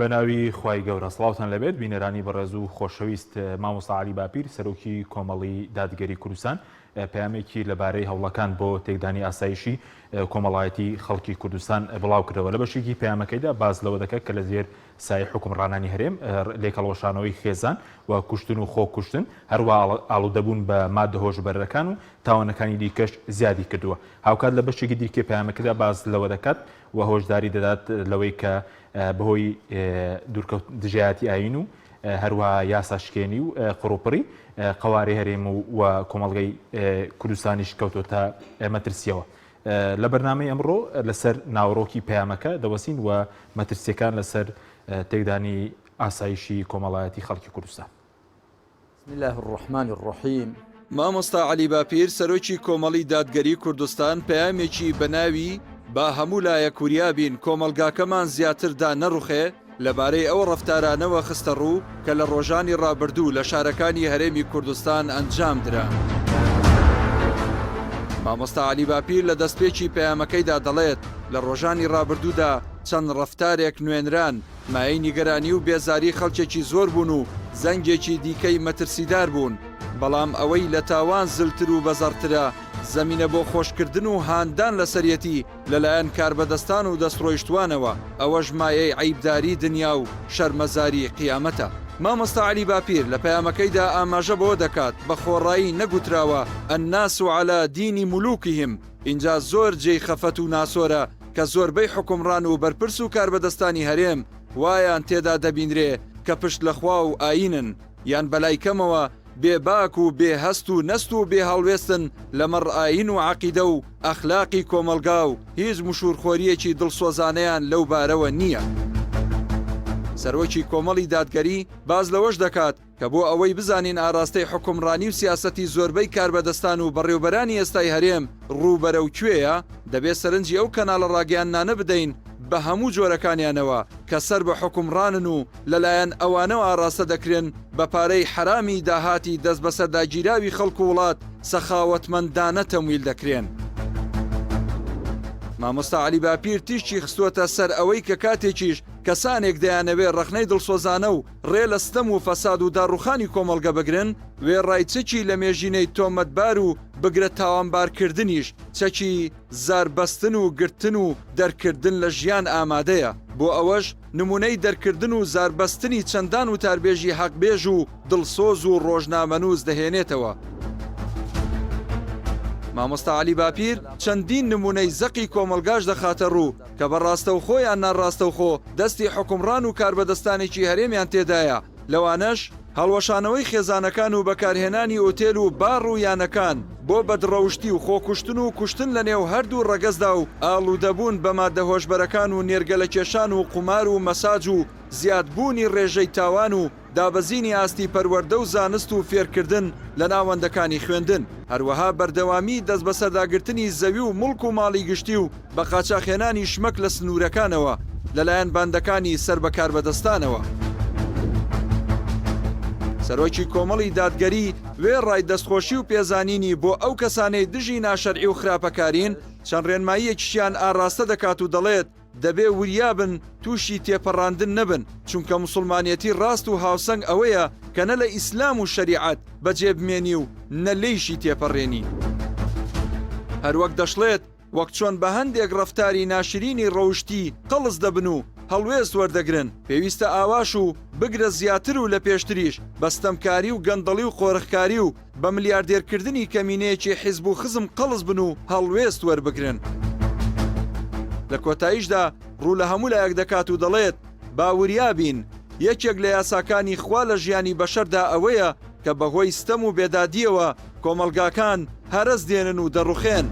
بەناوی خوای گەورە سڵاوتان لەبێت بینەرانی بەڕێز و خۆشەویست مامۆستا عەلی باپیر سەرۆکی کۆمەڵی دادگەری کوردستان پەیامێکی لەبارەی هەوڵەکان بۆ تێکدانی ئاسایشی کۆمەڵایەتی خەڵکی کوردستان بڵاو کردەوە. لە بەشێکی پەیامەکەیدا باز لەوە دەکات کە لە زێر سایه حکومڕانانی هەرێم لێکەڵۆشانەوەی خێزان و کوشتن و خۆکوشتن هەروە ئاڵوودەبوون بە مادە هۆشبەرەکان و تاوانەکانی دیکەش زیادی کردووە. هاوکات لە بەشێکی دیکە پەیامەکەدا باز لەوە دەکات و هۆشداری دەدات لەوەی کە بەهۆی دژایەتی ئاین و هەروە یاساشکێنی و قڕوپڕی قەواری هەرێم و کۆمەڵگەی کوردستانیش کەوتۆتە مەترسیەوە. لە بەرنامەی ئەمڕۆ لەسەر ناوڕۆکی پەیامەکە دەوەسین و مەترسیەکان لەسەر تێکدانی ئاسایشی کۆمەڵایەتی خەڵکی کوردستان. بسم الله الرحمن الرحیم. مامۆستا عەلی باپیر سەرۆکی کۆمەڵی دادگەری کوردستان پەیامێکی بەناوی با هەموو لایەک وریابین کۆمەلگاکەمان زیاتردا نەڕوخێ لەبارەی ئەو ڕەفتارانەوە خستە ڕوو کە لە ڕۆژانی ڕابردوو لە شارەکانی هەرێمی کوردستان ئەنجام درا. مامۆستا عەلی باپیر لە دەستپێکی پەیامەکەیدا دەڵێت لە ڕۆژانی ڕابردوودا چەند ڕەفتارێک نوێنران مایەی نیگەرانی و بێزاری خەڵکێکی زۆر بوون و زەنگێکی دیکەی مەترسیدار بوون، بەڵام ئەوەی لە تاوان زلتر و بەزەڕترە زەمینە بۆ خۆشکردن و هاندان لە سەرەتی لەلایەن کاربەدەستان و دەستڕۆیشتوانەوە، ئەوەش مایەی عیبداری دنیا و شەرمەزاری قیامەتە. مامۆستا عەلی باپیر لە پەیامەکەیدا ئاماژە بەوە دەکات بە خۆڕایی نەگوتراوە ئەنناس عەلا دینی مولوکیهم، اینجا زۆر جێی خەفەت و ناسۆرە کە زۆربەی حکومڕان و بەرپرس و کاربەدەستانی هەرێم وایان تێدا دەبینرێ کە پشت لەخوا و ئاینن یان بەلای کەمەوە بێباک و بێهەست و نەست و بێ هەڵوێستن لەمەڕ ئاین و عەقیدە و ئەخلاقی کۆمەلگا و هیچ مشورخۆریەکی دڵسۆزانەیان لەو بارەوە نییە. سەرۆکی کۆمەڵی دادگەری باز لەوەش دەکات کە بۆ ئەوەی بزانین ئاراستەی حکومڕانی و سیاسەتی زۆربەی کاربەدەستان و بەڕێوەبەرانی ئێستای هەرێم ڕووبەرە و کوێیە، دەبێت سەرنجی ئەو کەناڵە ڕاگەیاندانە بدەین بە هەموو جۆرەکانیانەوە کە سەر بە حکومڕانن و لەلایەن ئەوانەوە ئاراستە دەکرێن بە پارەی حرامی داهاتی دەست بە سەرداگیراوی خەڵکو وڵات سەخاوەتمەندانە تەمویل دەکرێن. مامۆستا عەلی باپیر تیشتی خستووەتە سەر ئەوەی کە کاتێکیش کەسانێک دەیانەوێت ڕەخنەی دڵسۆزانە و ڕێ لە ستەم و فەساد و داڕوخانی کۆمەڵگە بگرن، وێڕایچەکی لە مێژینەی تۆمەتبار و بگرە تاوانبارکردنیش چەکی زاربەستن و گرتن و دەرکردن لە ژیان ئامادەیە. بۆ ئەوەش نمونەی دەرکردن و زاربەستنی چەندان و تاربێژی حەقبێژ و دڵسۆز و ڕۆژنامەنووس دەهێنێتەوە. مامۆستا عەلی باپیر چەندین نمونەی زەقی کۆمەلگاش دەخاتە ڕوو کە بەڕاستەوخۆ یان ناڕاستەوخۆ دەستی حکومڕان و کاربەدەستانێکی هەرێمیان تێدایە، لەوانەش هەڵوەشانەوەی خێزانەکان و بەکارهێنانی ئۆتێل و باڕ و یانەکان بۆ بەدڕەوشتی و خۆکوشتن و کوشتن لە نێو هەردوو ڕەگەزدا و ئاڵوودەبوون بە مادە هۆشبەرەکان و نێرگەلەکێشان و قومار و مەساج و زیادبوونی ڕێژەی تاوان و دابەزینی ئاستی پەروەردە و زانست و فێرکردن لە ناوەندەکانی خوێندن، هەروەها بەردەوامی دەست بە سەرداگرتنی زەوی و مڵک و ماڵی گشتی و بە قاچاخێنانی شمەک لە سنوورەکانەوە لەلایەن باندەکانی سەر بە کاربەدەستانەوە. سەرۆکی کۆمەڵی دادگەری وێڕای دەستخۆشی و پێزانینی بۆ ئەو کەسانەی دژی ناشەرعی و خراپەکارین چەند ڕێنماییەکیشیان ئاراستە دەکات و دەڵێت دەبێ وریابن تووشی تێپەڕاندن نەبن، چونکە موسڵمانیەتی ڕاست و هاوسەنگ ئەوەیە کە نە لە ئیسلام و شەریعەت بەجێبمێنی و نە لێیشی تێپەڕێنی. هەروەک دەشڵێت وەک چۆن بە هەندێک ڕەفتاری ناشرینی ڕەوشتی قەڵز دەبن و هەڵوێست وەردەگرن، پێویستە ئاواش و بگرە زیاتر و لە پێشتریش بەستەمکاری و گەندەڵی و خۆرخکاری و بە ملیاردێرکردنی کەمینەیەکی حیزب و خزم قەڵز بن و هەڵوێست وەربگرن. لە کۆتاییشدا ڕوو لە هەموو لایەک دەکات و دەڵێت باوریابین یەکێک لە یاساکانی خوا لە ژیانی بەشەردا ئەوەیە کە بەهۆی ستەم و بێدادیەوە کۆمەلگاکان هەرەس دێنن و دەڕوخێن،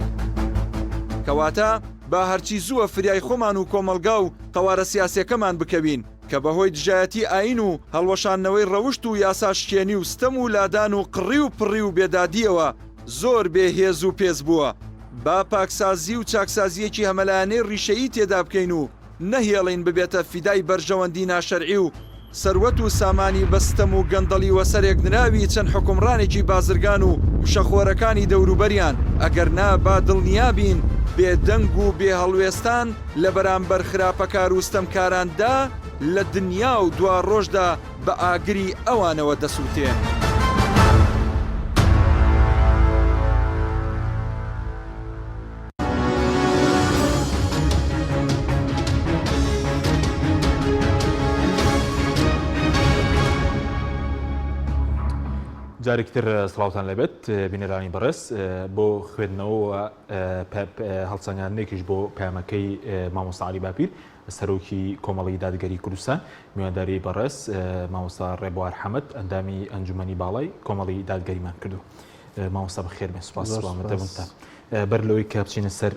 کەواتە با هەرچی زووە فریای خۆمان و کۆمەلگا و قەوارە سیاسیەکەمان بکەوین کە بەهۆی دژایەتی ئاین و هەڵوەشانەوەی ڕەوشت و یاساشکێنی و ستەم و لادان و قڕی و پڕی و بێدادیەوە زۆر بێهێز و پێز بووە. با پاکسازی و چاکسازیەکی هەمەلایانەی ڕیشەیی تێدا بکەین و نەهێڵین ببێتە فیدای بەرژەوەندی ناشەرعی و سەروەت و سامانی بەستەم و گەندەڵی وەسەرێک نراوی چەند حکومڕانێکی بازرگان و وشەخۆرەکانی دەوروبەریان، ئەگەر نا با دڵنیابین بێدەنگ و بێ هەڵوێستان لە بەرامبەر خراپەکار و ستەمکاراندا لە دنیا و دوا ڕۆژدا بە ئاگری ئەوانەوە دەسووتێن. جارێکتر سڵاوتان لەبێت بینەرانی بەڕێز بۆ خوێندنەوە هەڵسەنگاندنێکیش بۆ پامەکەی مامۆستا عەلی باپیر سەرۆکی کۆمەڵی دادگەری کوردستان میوانداری بەڕێز مامۆستا ڕێبوار حەمەد ئەندامی ئەنجومەنی باڵای کۆمەڵی دادگەریمان کردو. مامۆستا بەخێر بێن، سوپاس سڵامەتەبوونتان. بەر لەوەی کە بچینە سەر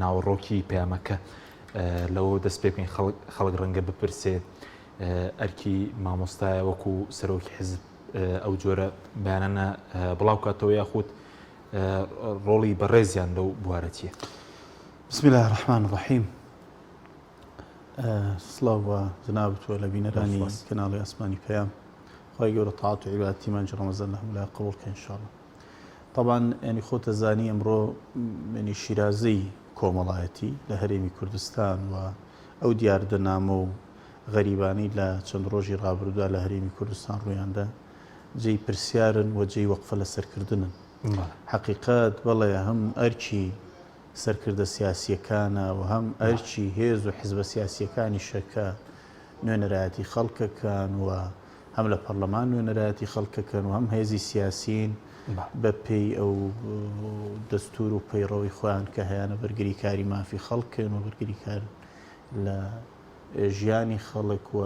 ناوەڕۆکی پامەکە لەوە دەست پێ بکەین خەڵک ڕەنگە بپرسێ ئەرکی مامۆستایە وەکو سەرۆکی حیزب ئەو جۆرە بەیانانە بڵاو کاتەوە یاخود ڕۆڵی بەڕێزیان لەو بوارەتیە. بسم الله الرحمن الرحیم. سڵاو جنابتوە لە بینەرانی کەناڵی ئاسمانی پەیام. خۆی گەورە تاعات و عیبادەتی مانجی ڕەمەزان لە هەموو لای قبوڵ کە ئینشاءڵڵا. طبعاً ینی خۆتە زانی ئەمڕۆ ینی شیرازەی کۆمەڵایەتی لە هەرێمی کوردستان و ئەو دیاردەنامە و غەریبانەی لە چەند ڕۆژی ڕابردوودا لە هەرێمی کوردستان ڕوویاندا جێی پرسیارن و جێی وەقفە لە سەرکردنن. حەقیقەت بەڵێ هەم ئەرکی سەرکردە سیاسیەکانە و هەم ئەرکی هێز و حیزبە سیاسیەکانی شەکە نوێنەرایەتی خەڵکەکان و هەم لە پەرلەمان نوێنەرایەتی خەڵکەکەن و هەم هێزی سیاسیین بە پێی ئەو دەستور و پەیڕەوەی خۆیان کە هەیەە بەرگری کاری مافی خەڵکن و بەرگری کار لە ژیانی خەڵک و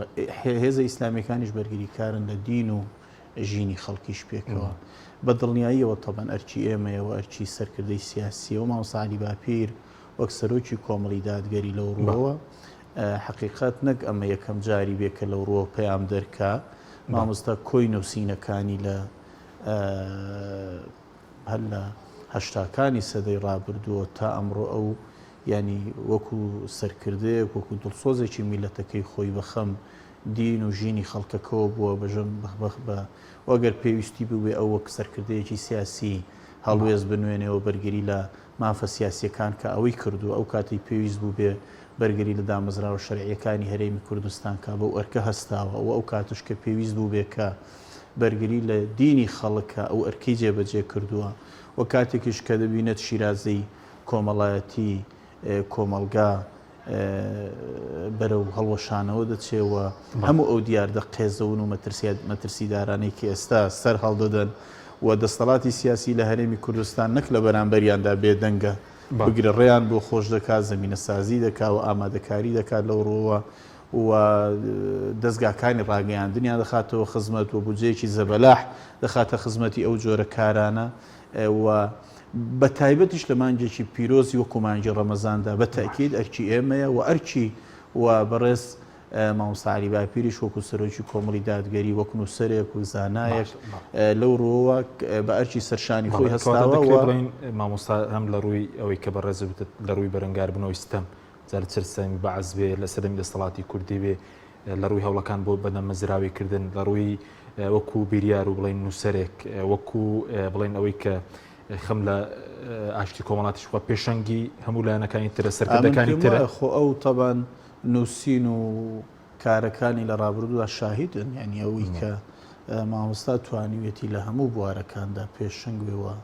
هێزە ئیسلامیەکانیش بەرگری کارن لە دین و ژینی خەڵکیش پێکەوە بە دڵنیاییەوە تەبەن ئەرکی ئێمەیەوە ئەرکی سەرکردەی سیاسی و مامۆستا عەلی باپیر وەک سەرۆکی کۆمەڵی دادگەری لەو ڕووەوە حەقیقەت نەک ئەمە یەکەم جاری بێ کە لەو ڕووە پەیام دەرکا. مامۆستا کۆی نووسینەکانی لە هەر لە هەشتاکانی سەدەی ڕابردووە تا ئەمڕۆ ئەو ینی وەکو سەرکردەیەک وەکو دڵسۆزێکی میلەتەکەی خۆی بەخەم دین و ژینی خەڵکەکەەوە بووە بەژەم بەخبەخ بە وەگەر پێویستی بوێ ئەو وەک سەرکردەیەکی سیاسی هەڵوێز بنوێنێەوە بەرگری لە مافە سیاسیەکان کە ئەوەی کردو ئەو کاتی پێویست بوو بێ بەرگری لە دامەزراوە شەرعیەکانی هەرێمی کوردستان کا بەو ئەرکە هەستاوە ئەو کاتش کە پێویست بوو بێ کە بەرگری لە دینی خەڵکە ئەو ئەرکەی جێبەجێ کردووە و کاتێکیش کە دەبینێت شیرازەی کۆمەڵایەتی کۆمەلگا بەرەو هەڵوەشانەوە دەچێەوە هەموو ئەو دیاردە قێزەون و مەترسیدارانەی کە ئێستا سەر هەڵدەدەن و دەسەڵاتی سیاسی لە هەرێمی کوردستان نەک لە بەرامبەریاندا بێدەنگە بگرە ڕێیان بۆ خۆش دەکات زەمینە سازی دەکات و ئامادەکاری دەکات لەو ڕۆوە و دەستگاکانی ڕاگەیاندنیان دەخاتەوە خزمەت و بودجەیەکی زەبەلاح دەخاتە خزمەتی ئەو جۆرە کارانە و بە تایبەتیش لە مانجێکی پیرۆزی وەکو مانجی ڕەمەزاندا بە تاکید ئەرکی ئێمەیە و ئەرکی و بەڕێز مامۆستا عەلی باپیریش وەکو سەرۆکی کۆمەڵی دادگەری وەک نووسەرێک و زانایەک لەو ڕۆوە بە ئەرکی سەرشانی خۆی هەستاوە مامۆستا هەم لە ڕووی ئەوەی کە بەڕێز لە ڕووی بەرەنگار بنەوەی ستەم جار چرسەمی بەعز بێ لە سەردەمی دەسەڵاتی کوردی بێ لە ڕووی هەوڵەکان بۆ بەدەمەزراویکردن لە ڕووی وەکو بیریار و بڵین نووسەرێک وەکو بڵین ئەوەی کە خەم لە ئاشتی کۆمەڵاتیش وە پێشەنگی هەموو لایەنەکانی ترە سەرکردەکانی ترە خۆ ئەو تەبان نووسین و کارەکانی لە ڕابردوودا شاهیدن یعنی ئەوەی کە مامۆستا توانیوێتی لە هەموو بوارەکاندا پێشەنگ بێەوە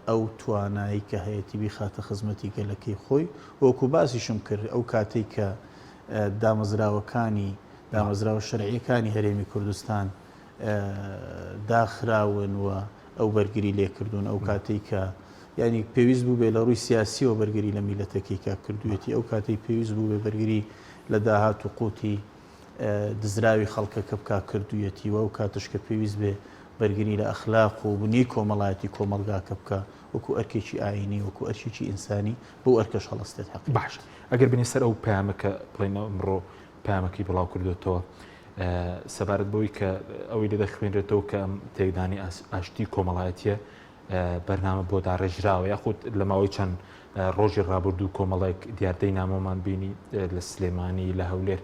ئەو توانایی کە هەیەی بیخاتە خزمەتی گەلەکەی خۆی وەکو باسیشم کرد ئەو کاتێک کە دامەزراوە شەرعیەکانی هەرێمی کوردستان داخراون و ئەو بەرگری لێکردوون ئەو کاتێک کە ینی پێویست بوو بێ لە ڕووی سیاسیەوە بەرگری لە میلەتەکەی کا کردوێتی ئەو کاتێک پێویست بوو بێ بەرگری لە داهات و قوتی دزراوی خەڵکەکە بکا کردوێتی و ئەو کاتش کە پێویست بێ بەرگری لە ئەخلاق و بنی کۆمەڵایەتی کۆمەلگاکە بکە وەکو ئەرکێکی ئاینی وەکو ئەرکێکی ئینسانی بۆ ئەرکەش هەڵەستێت حەقی باش ئەگەر بنی سەر ئەو پامەکە بڵێنەوە ئەمڕۆ پامەکەی بڵاو کردوێتەوە سەبارەت بۆی کە ئەوەی لێ دەخوێنرێتەوە کە ئەم تێکدانی ئاشتی کۆمەڵایەتیە بەرنامە بۆ داڕێژراوە یاخود لە ماوەی چەند ڕۆژی ڕابردوو کۆمەڵێک دیاردەی نامۆمان بینی لە سلێمانی لە هەولێر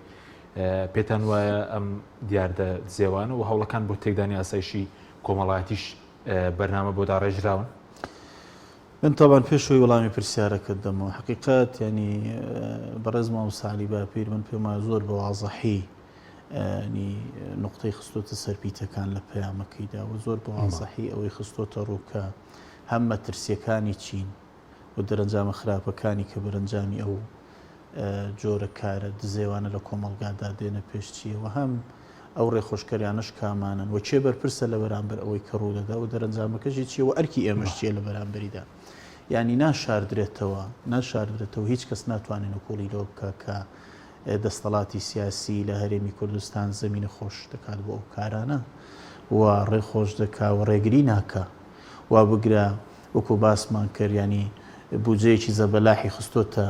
پێتان وایە ئەم دیاردە زێوانە و هەوڵەکان بۆ تێکدانی ئاسایشی کۆمەڵایەتیش بەرنامە بۆ داڕێژراون؟ من طبعا پێشەوەی وەڵامی پرسیارەکەت دەمەوە حقیقەت ینی بەڕێز مامۆستا عەلی باپیر من پێم وایە زۆر بە وازەحی نقطەی خستۆتە سەرپیتەکان لە پەیامەکەیدا و زۆر بەوازەحی ئەوەی خستۆتە ڕووکە هەم مەترسیەکانی چین و دەرەنجامە خراپەکانی کە بەرەنجامی ئەو جۆرە کارە دزێوانە لە کۆمەڵگادا دێنە پێشچیەوە هەم ئەو ڕێخۆشکەریانش کامانن و چێ بەرپرسە لە بەرامبەر ئەوەی کە ڕوودەدا و دەرەنجامەکەشی چیە و ئەرکی ئێمەش چیە لە بەرامبەریدا ینی ناشاردرێتەوە هیچ کەس ناتوانێت کۆڵی لەوە بکە کە دەستەڵاتی سیاسی لە هەرێمی کوردستان زەمینە خۆش دەکات بۆ ئەو کارانە و ڕێخۆش دەکا و ڕێگری ناکە وا بگرە وەکو باسمان کرد ینی بودجەیەکی زەبەلاحی خستۆتە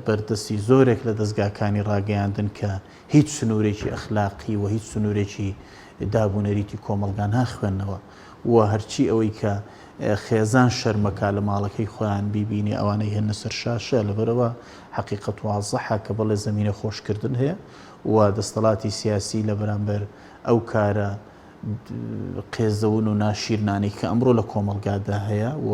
بەردەستی زۆرێک لە دەستگاکانی ڕاگەیاندن کە هیچ سنوورێکی ئەخلاقی و هیچ سنوورێکی دابوونەریتی کۆمەلگان ناخوێندنەوە و هەرچی ئەوەی کە خێزان شەرمەکە لە ماڵەکەی خۆیان بیبینی ئەوانەی هێنە سەر شاشە لەبەرەوە حقیقەت وازەحە کە بەڵێ زەمینە خۆشکردن هەیە و دەستەڵاتی سیاسی لە بەرامبەر ئەو کارە قێزەون و ناشیرنانی کە ئەمڕۆ لە کۆمەلگادا هەیە و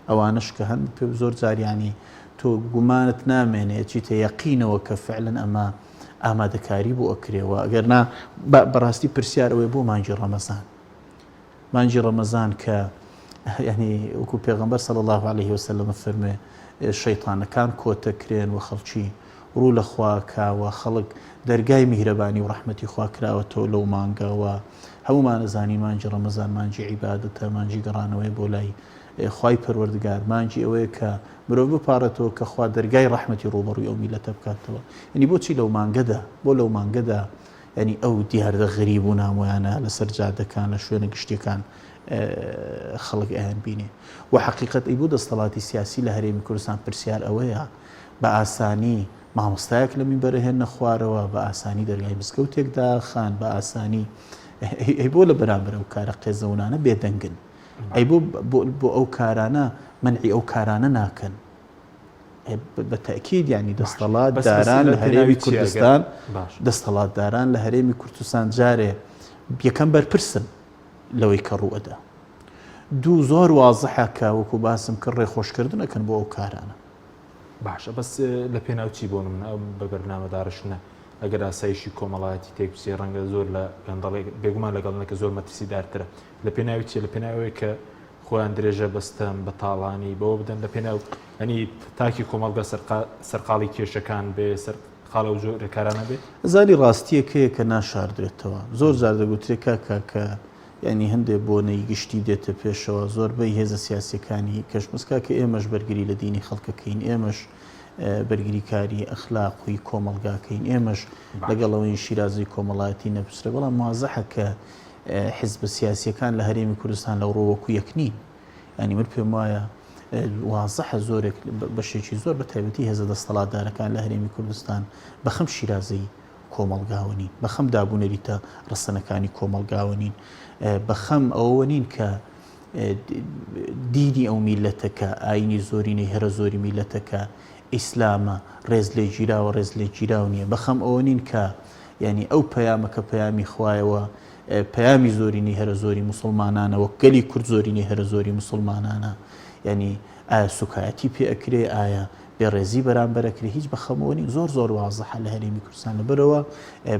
ئەوانش کە هەن پێ زۆر جاریانی تۆ گومانت نامێنێ چیتە یەقینەوە کە فعلن ئەمە ئامادەکاری بۆ ئەکرێەوە ئەگەرنا بەڕاستی پرسیارەوەی بۆ مانجی ڕەمەزان کە یعنی وەکو پێغەمبەر صلی الله عليه وسلم فەرمێ شەیطانەکان کۆتەکرێن و خەڵکی ڕوو لە خوا کاوە خەڵک دەرگای میهرەبانی و ڕەحمەتی خوا کراوەتەوە لەو مانگەوە هەمومان نەزانی مانجی ڕەمەزان مانجی عیبادەتە مانجی گەڕانەوەی بۆ لای خوای پەروەردگار مانجی ئەوەیە کە مرۆڤ بپارێتەوە کە خوا دەرگای ڕەحمەتی ڕوبەڕووی ئەو میلەتە بکاتەوە ینی بۆچی لەو مانگەدا ینی ئەو دیاردە غەریب و نامۆیانە لەسەر جادەکان لە شوێنە گشتیەکان خەڵک ئەیان بینێ و حقیقەت ئەی بوو دەستەڵاتی سیاسی لە هەرێمی کوردستان پرسیار ئەوەیە بە ئاسانی مامۆستایەک لە مینبەرە هێنە خوارەوە بە ئاسانی دەرگای مزگەوتێکدا خان بە ئاسانی ئەی بۆ لە بەرامبەر ئەو کارە قێزەونانە بێدەنگن ئەی بۆ ئەو کارانە منعی ئەو کارانە ناکەن بە تەکید ینی دەستەڵاتداران لە هەرێمی کوردستان دەستەڵاتداران لە هەرێمی کوردستان جارێ یەکەم بەرپرسن لەوەی کە ڕوئەدا دوو زۆر وازەحە کە وەکو باسم کرد ڕێخۆشکردنەکەن بۆ ئەو کارانە باشە بەس لە پێناوچی بۆ من ئەو بە بەرنامەدارشنە ئەگەر ئاسایشی کۆمەڵایەتی تێکچی ڕەنگە زۆر لە گەندەڵێک بێگومان لەگەڵنەکە زۆر مەترسیدارترە لە پێناوی چێ لە پێناوەیە کە خۆیان درێژە بەستەم بە تاڵانی بەوە بدەن لە پێناو ئەنی تاکی کۆمەڵگە سەرقاڵی کێشەکان بێ سەرقاڵە و جۆرەکارانە بێت زانی ڕاستیەکەیە کە ناشاردرێتەوە زۆر جار دەگوترێکە کە ینی هەندێک بۆنەی گشتی دێتە پێشەوە زۆربەی هێزە سیاسیەکانی کەشمسکا کە ئێمەش بەرگری لە دینی خەڵکەکەین ئێمەش بەرگریکاری ئەخلاقی کۆمەلگاکەین ئێمەش لەگەڵەوەی شیرازی کۆمەڵایەتی نەپسرە بەڵام وازەحە کە حیزب سیاسیەکان لە هەرێمی کوردستان لەو ڕۆوەکو یەکنین ینی من پێم وایە وازەحە زۆرێک بەشێکی زۆر بە تایبەتی هێزە دەستەڵاتدارەکان لە هەرێمی کوردستان بەخەم شیرازی کۆمەلگاوەنین بەخەم دابوونەریتە ڕەسەنەکانی کۆمەلگاوەنین بەخەم ئەوە نین کە دینی ئەو میلەتەکە ئاینی زۆرینەی هەرە زۆری میلەتەکە ئیسلامە ڕێز لێ گیراوە ڕێز لێ گیراو نییە بەخەم ئەوە نین کە ینی ئەو پەیامەکە پەیامی خوایەوە پەیامی زۆرینی هەرە زۆری مسلمانانەوە گەلی کورد زۆرینی هەرە زۆری مسلمانانە ینی ئایا سوکایەتی پێ ئەکرێ ئایا بێڕێزی بەرامبەرەکرێ هیچ بەخەمەوەنی زۆر وازەحە لە هەرێمی کوردستان لەبەرەوە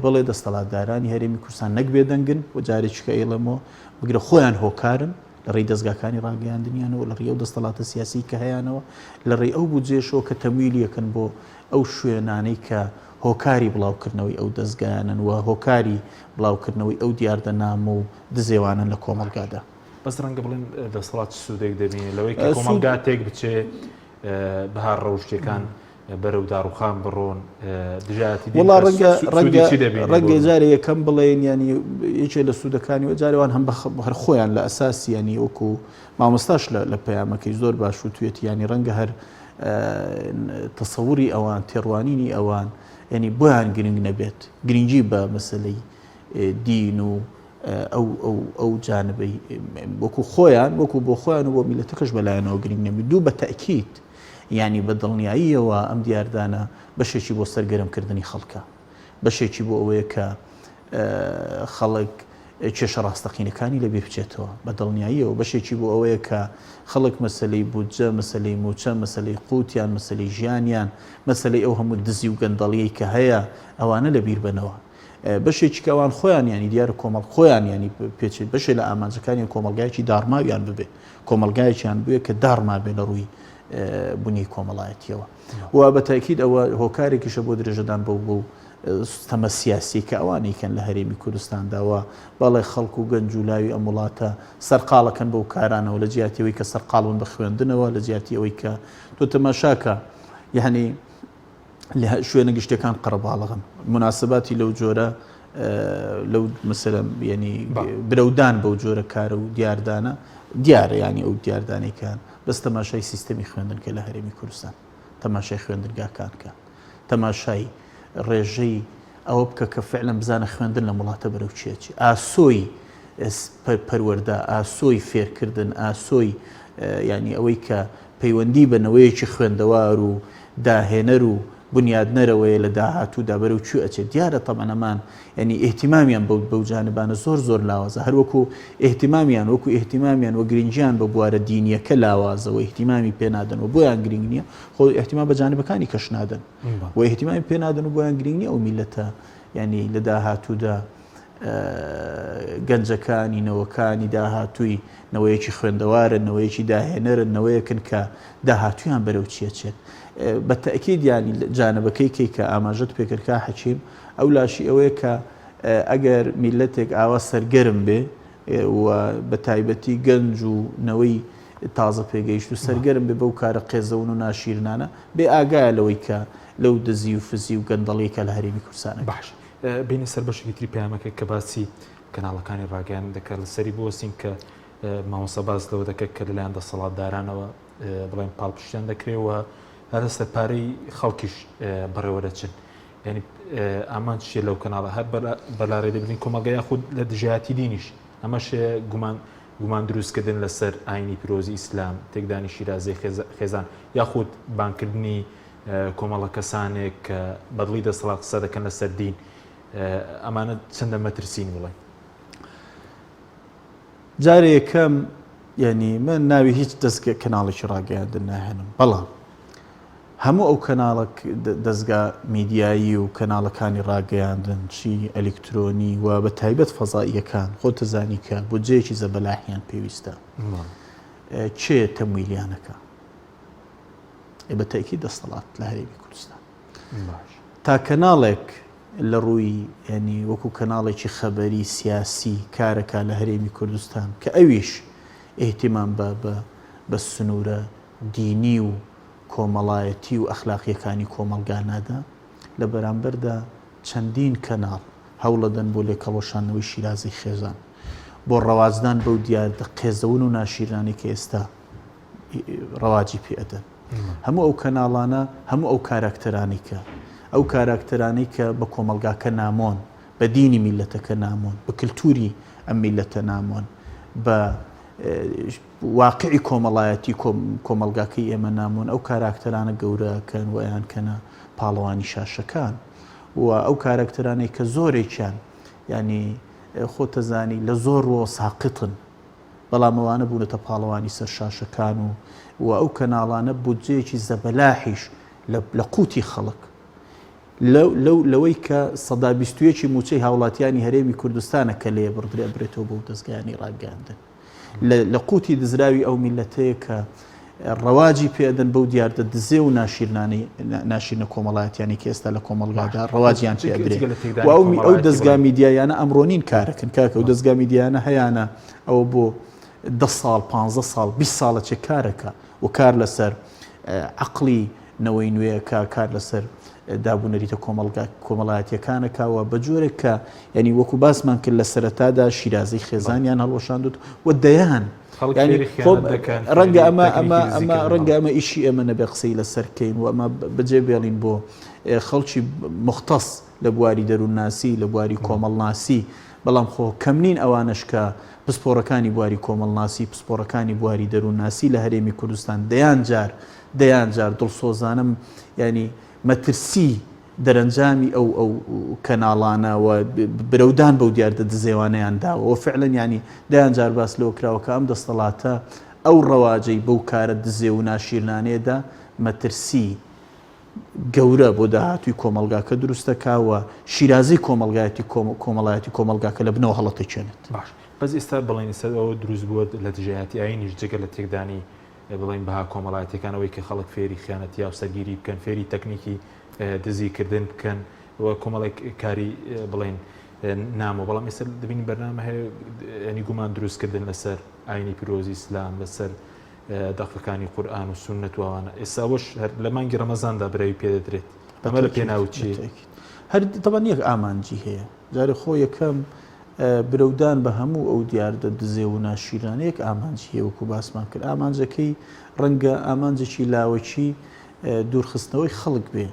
بەڵێ دەستەڵاتدارانی هەرێمی کوردستان نەک بێدەنگن و جارێککە ئێڵەمەوە بگرە خۆیان هۆکارن لە ڕێی دەستگاکانی ڕاگەیاندنیانەوە لە ڕێی ئەو دەستەڵاتە سیاسی کە هەیەیانەوە لە ڕێی ئەو بودجێشەوە کە تەمویلیەکەن بۆ ئەو شوێنانەی کە هۆکاری بڵاوکردنەوەی ئەو دەستگایانن و هۆکاری بڵاوکردنەوەی ئەو دیاردەنامە و دزێوانن لە کۆمەلگادا بەس ڕەنگە بڵێن دەسەڵات سوودێک دەبینێت لەوەی کە کۆمەلگا تێک بچێ بەهار ڕەوشتەکان بەرەو داڕوخان بڕۆن دژایەتی وڵا ڕەنگە جارێ یەکەم بڵێن ینی یەکێ لە سوودەکانی و جارێوان هەر خۆیان لە ئەساسی ینی وەکو مامۆستاش لە پەیامەکەی زۆر باش و توێتی ینی ڕەنگە هەر تەسەووری ئەوان تێڕوانینی ئەوان ینی بۆیان گرنگ نەبێت گرنگی بە مەسەلەی دین و ئەو جانبەی وەکو خۆیان وەکو بۆ خۆیان و بۆ میلەتەکەش بەلایەنەوە گرنگ نەبێت دوو بە تەئکید ینی بە دڵنیاییەوە ئەم دیاردانە بەشێکی بۆ سەرگەرمکردنی خەڵکە بەشێکی بۆ ئەوەیە کە خەڵک کێشە ڕاستەقینەکانی لەبێ بچێتەوە بە دڵنیاییەوە بەشێکی بۆ ئەوەیە کە خەڵک مەسەلەی بودجە مەسەلەی موچە مەسەلەی قوتیان مەسەلەی ژیانیان مەسەلەی ئەو هەموو دزی و گەندەڵیەی کە هەیە ئەوانە لەبیر بنەوە بەشێکی کەوان خۆیان ینی دیارە کۆمەڵ خۆیان ینی پێچێت بەشێ لە ئامانجەکانی کۆمەلگایکی دارماویان ببێ کۆمەلگایەکیان بووە کە دارما بێ لە ڕووی بوونی کۆمەڵایەتیەوە و بە تاکید ئەوە هۆکارێکیشە بۆ درێژەدان بەو تەمە سیاسی کە ئەوانەی کەن لە هەرێمی کوردستانداوە باڵێ خەڵکو و گەنج و لاوی ئەم وڵاتە سەرقاڵەکەن بەو کارانەوە لە جیاتیەوەی کە سەرقاڵون بە خوێندنەوە لە جیاتیەوەی کە تۆ تەماشاکە یعنی شوێنە گشتەکان قەرەباڵغن مناسباتی لەو جۆرە لەو مەسەلەن ینی برەودان بەو جۆرە کارە و دیاردانە دیارە ینی ئەو دیاردانێکان بەس تەماشای سیستەمی خوێندن کە لە هەرێمی کوردستان تەماشای خوێندنگاکان کە تەماشای ڕێژەی ئەوە بکە کە فعلەن بزانە خوێندن لە وڵاتە بەرەو چێکی ئاسۆی پەروەەردە ئاسۆی فێرکردن ئاسۆی ینی ئەوەی کە پەیوەندی بنەوەیەکی خوێندەوار و داهێنەر و بنیادنەرەوەی لە داهاتوودا بەرەو چوو ئەچێت دیارە تەمەنەمان ینی ئێحتیمامیان بەو جانبانە زۆر لاوازە هەروەکو ئێحتیمامیان وەکو ئێحتیمامیان وە گرنگیان بە بوارە دینیەکە لاوازەوە ئێحتیمامی پێنادەن و بۆیان گرنگ نییە خۆ ئێحتیمام بە جانبەکانی کەش نادەن و ئێحتیمامی پێنادەن و بۆیان گرنگ نییە ئەو میلەتە ینی لە داهاتوودا گەنجەکانی نەوەکانی داهاتووی نەوەیەکی خوێندەوارن نەوەیەکی داهێنەرن نەوەیەکن کە داهاتوویان بەرەو چێت بە تەکید ینی جانبەکەی کە ئاماژەت پێکردکا حەکیم ئەو لاشی ئەوەیە کە ئەگەر میلەتێک ئاوا سەرگەرم بێ و بە تایبەتی گەنج و نەوەی تازە پێگەیشت و سەرگەرم بێ بەو کارە قێزەون و ناشیرنانە بێ ئاگایە لەوەی کە لەو دزی و فزی و گەندەڵیکە لە هەرێمی کوردستانە باش بینی سەر بەشێکی تری پەیامەکە کە باسی کەناڵەکانی ڕاگەیان دەکات لە سەری بۆسین کە مامۆستا باز لەوە دەکات کە لەلایەن دەسەڵاتدارانەوە بڵێن پاڵپشتیان دەکرێەوە هەرە سەرپارەی خەڵکیش بەڕێوەدەچن ینی ئامان چیە لەو کەناڵە هەر بەلارێ دەبین کۆمەلگا یاخود لە دژایەتی دینیش ئەمەش گومان دروستکردن لەسەر ئاینی پیرۆزی ئیسلام تێکدانی شیرازەی خێزان یاخود بانکردنی کۆمەڵە کەسانێک کە بەدڵی دەسەڵات قسە دەکەن لەسەر دین ئەمانە چەندە مەترسین بڵێ جارێ یەکەم ینی من ناوی هیچ دەستگە کەناڵێکی ڕاگەیاندن ناهێنم بەڵام هەموو ئەو کەناڵک دەستگا میدیایی و کەناڵەکانی ڕاگەیاندن چی ئەلکترۆنی و بە تایبەت فەزائیەکان خۆتە زانی کە بودجەیەکی زەبەلاحیان پێویستە چێ تەمویلیانەکە بە تاکید دەسەڵات لە هەرێمی کوردستان تا کەناڵێک لە ڕووی ینی وەکو کەناڵێکی خەبەری سیاسی کارەکە لە هەرێمی کوردستان کە ئەویش ئێحتیمام بە سنوورە دینی و کۆمەڵایەتی و ئەخلاقیەکانی کۆمەلگانادا لە بەرامبەردا چەندین کەناڵ هەوڵەدەن بۆ لێکەڵۆشانەوەی شیرازی خێزان بۆ ڕەوازدان بەو دیاردە قێزەون و ناشیرانی کە ئێستا ڕەواجی پێدەن هەموو ئەو کەناڵانە هەموو ئەو کاراکتەرانی کە ئەو کاراکتەرانی کە بە کۆمەلگاکە نامۆن بە دینی میلەتەکە نامۆن بە کللتوری ئەم میلەتە نامۆن بە واقعی کۆمەڵایەتی کۆمەلگاکەی ئێمە نامۆن ئەو کاراکتەرانە گەورەکەن و ئەیان کەنە پاڵەوانی شاشەکان و ئەو کاراکتەرانەی کە زۆرێکیان ینی خۆتەزانی لە زۆرەوە ساقتن بەڵام ئەوانە بوونەتە پاڵەوانی سەر شاشەکان و ئەو کەناڵانە بودجەیەکی زەبەلاحیش لە قوتی خەڵک لەوەی کە سەدا بیستویەکی موچەی هاوڵاتیانی هەرێمی کوردستانە کە لێ بڕدرێ برێتەوە بۆ دەستگایانی ڕاگەاندن لە قوتی دزراوی ئەو میلەتەیە کە ڕەواجی پێدەن بەو دیاردە دزێ و ناشرینە کۆمەڵایەتیانی کە ئێستا لە کۆمەلگادا ڕەواجیان پێدرێت و ئەو دەستگا میدیایانە ئەمڕۆنین کارەکەن کاکە و دەستگا میدیانە هەیەە ئەوە بۆ 10 ساڵ 15 ساڵ 20 ساڵە چه کارەکە و کار لەسەر عقلی نەوەی نوێیەکە کار لەسەر دابوونەریتە کۆمەڵایەتیەکانەکەوە بە جۆرێک کە ینی وەکو باسمان کرد لە سەرەتادا شیرازەی خێزانیان هەڵۆشاندوت و دەیان ڕەنگە ئەمە ئیشی ئێمە نەبێ قسەی لەسەرکەین و ئەمە بەجێ بێڵین بۆ خەڵکی مختص لە بواری دەروونناسی لە بواری کۆمەڵناسی بەڵام خۆ کەمنین ئەوانش کە پسپۆڕەکانی بواری کۆمەڵناسی پسپۆڕەکانی بواری دەروونناسی لە هەرێمی کوردستان دەیان جار دڵسۆزانم ینی مەترسی دەرەنجامی ئەو کەناڵانە و برەودان بەو دیاردە دزێوانەیان داوە و فعلەن ینی دەیان جار باس لەوە کراوەکە ئەم دەسەڵاتە ئەو ڕەواجەی بەو کارە دزێ و ناشیرنانێدا مەترسی گەورە بۆ داهاتوی کۆمەلگاکە دروستەکەوە شیرازی کۆمەڵایەتی کۆمەلگاکە لە بنەوە هەڵەتەچێنێت. باش بەس ئێستا بڵێن ئەوە دروست بووە لە دژایەتی ئاینیش جگە لە تێکدانی بڵین بەها کۆمەڵایەتەکانەوەی کە خەڵک فێری خیانەتی یا سەرگیری بکەن فێری تەکنیکی دزیکردن بکەن وە کۆمەڵێک کاری بڵێن نامۆ بەڵام ئێستا دەبینی بەرنامە هەیە ینی گومان دروستکردن لەسەر ئاینی پیرۆزی ئیسلام لەسەر دەقەکانی قورئان و سونەت وانە ئێستاوەش لە مانگی ڕەمەزاندا برەوی پێدەدرێت ئەمە لە پێناو چی هەر تەبەن یەک ئامانجی هەیە جارێ خۆ یەکەم برەودان بە هەموو ئەو دیاردە دزێ و ناشیرانەیەک ئامانجی هەیە وەکو باسمان کرد ئامانجەکەی ڕەنگە ئامانجێکی لاوەکی دوورخستنەوەی خەڵک بێ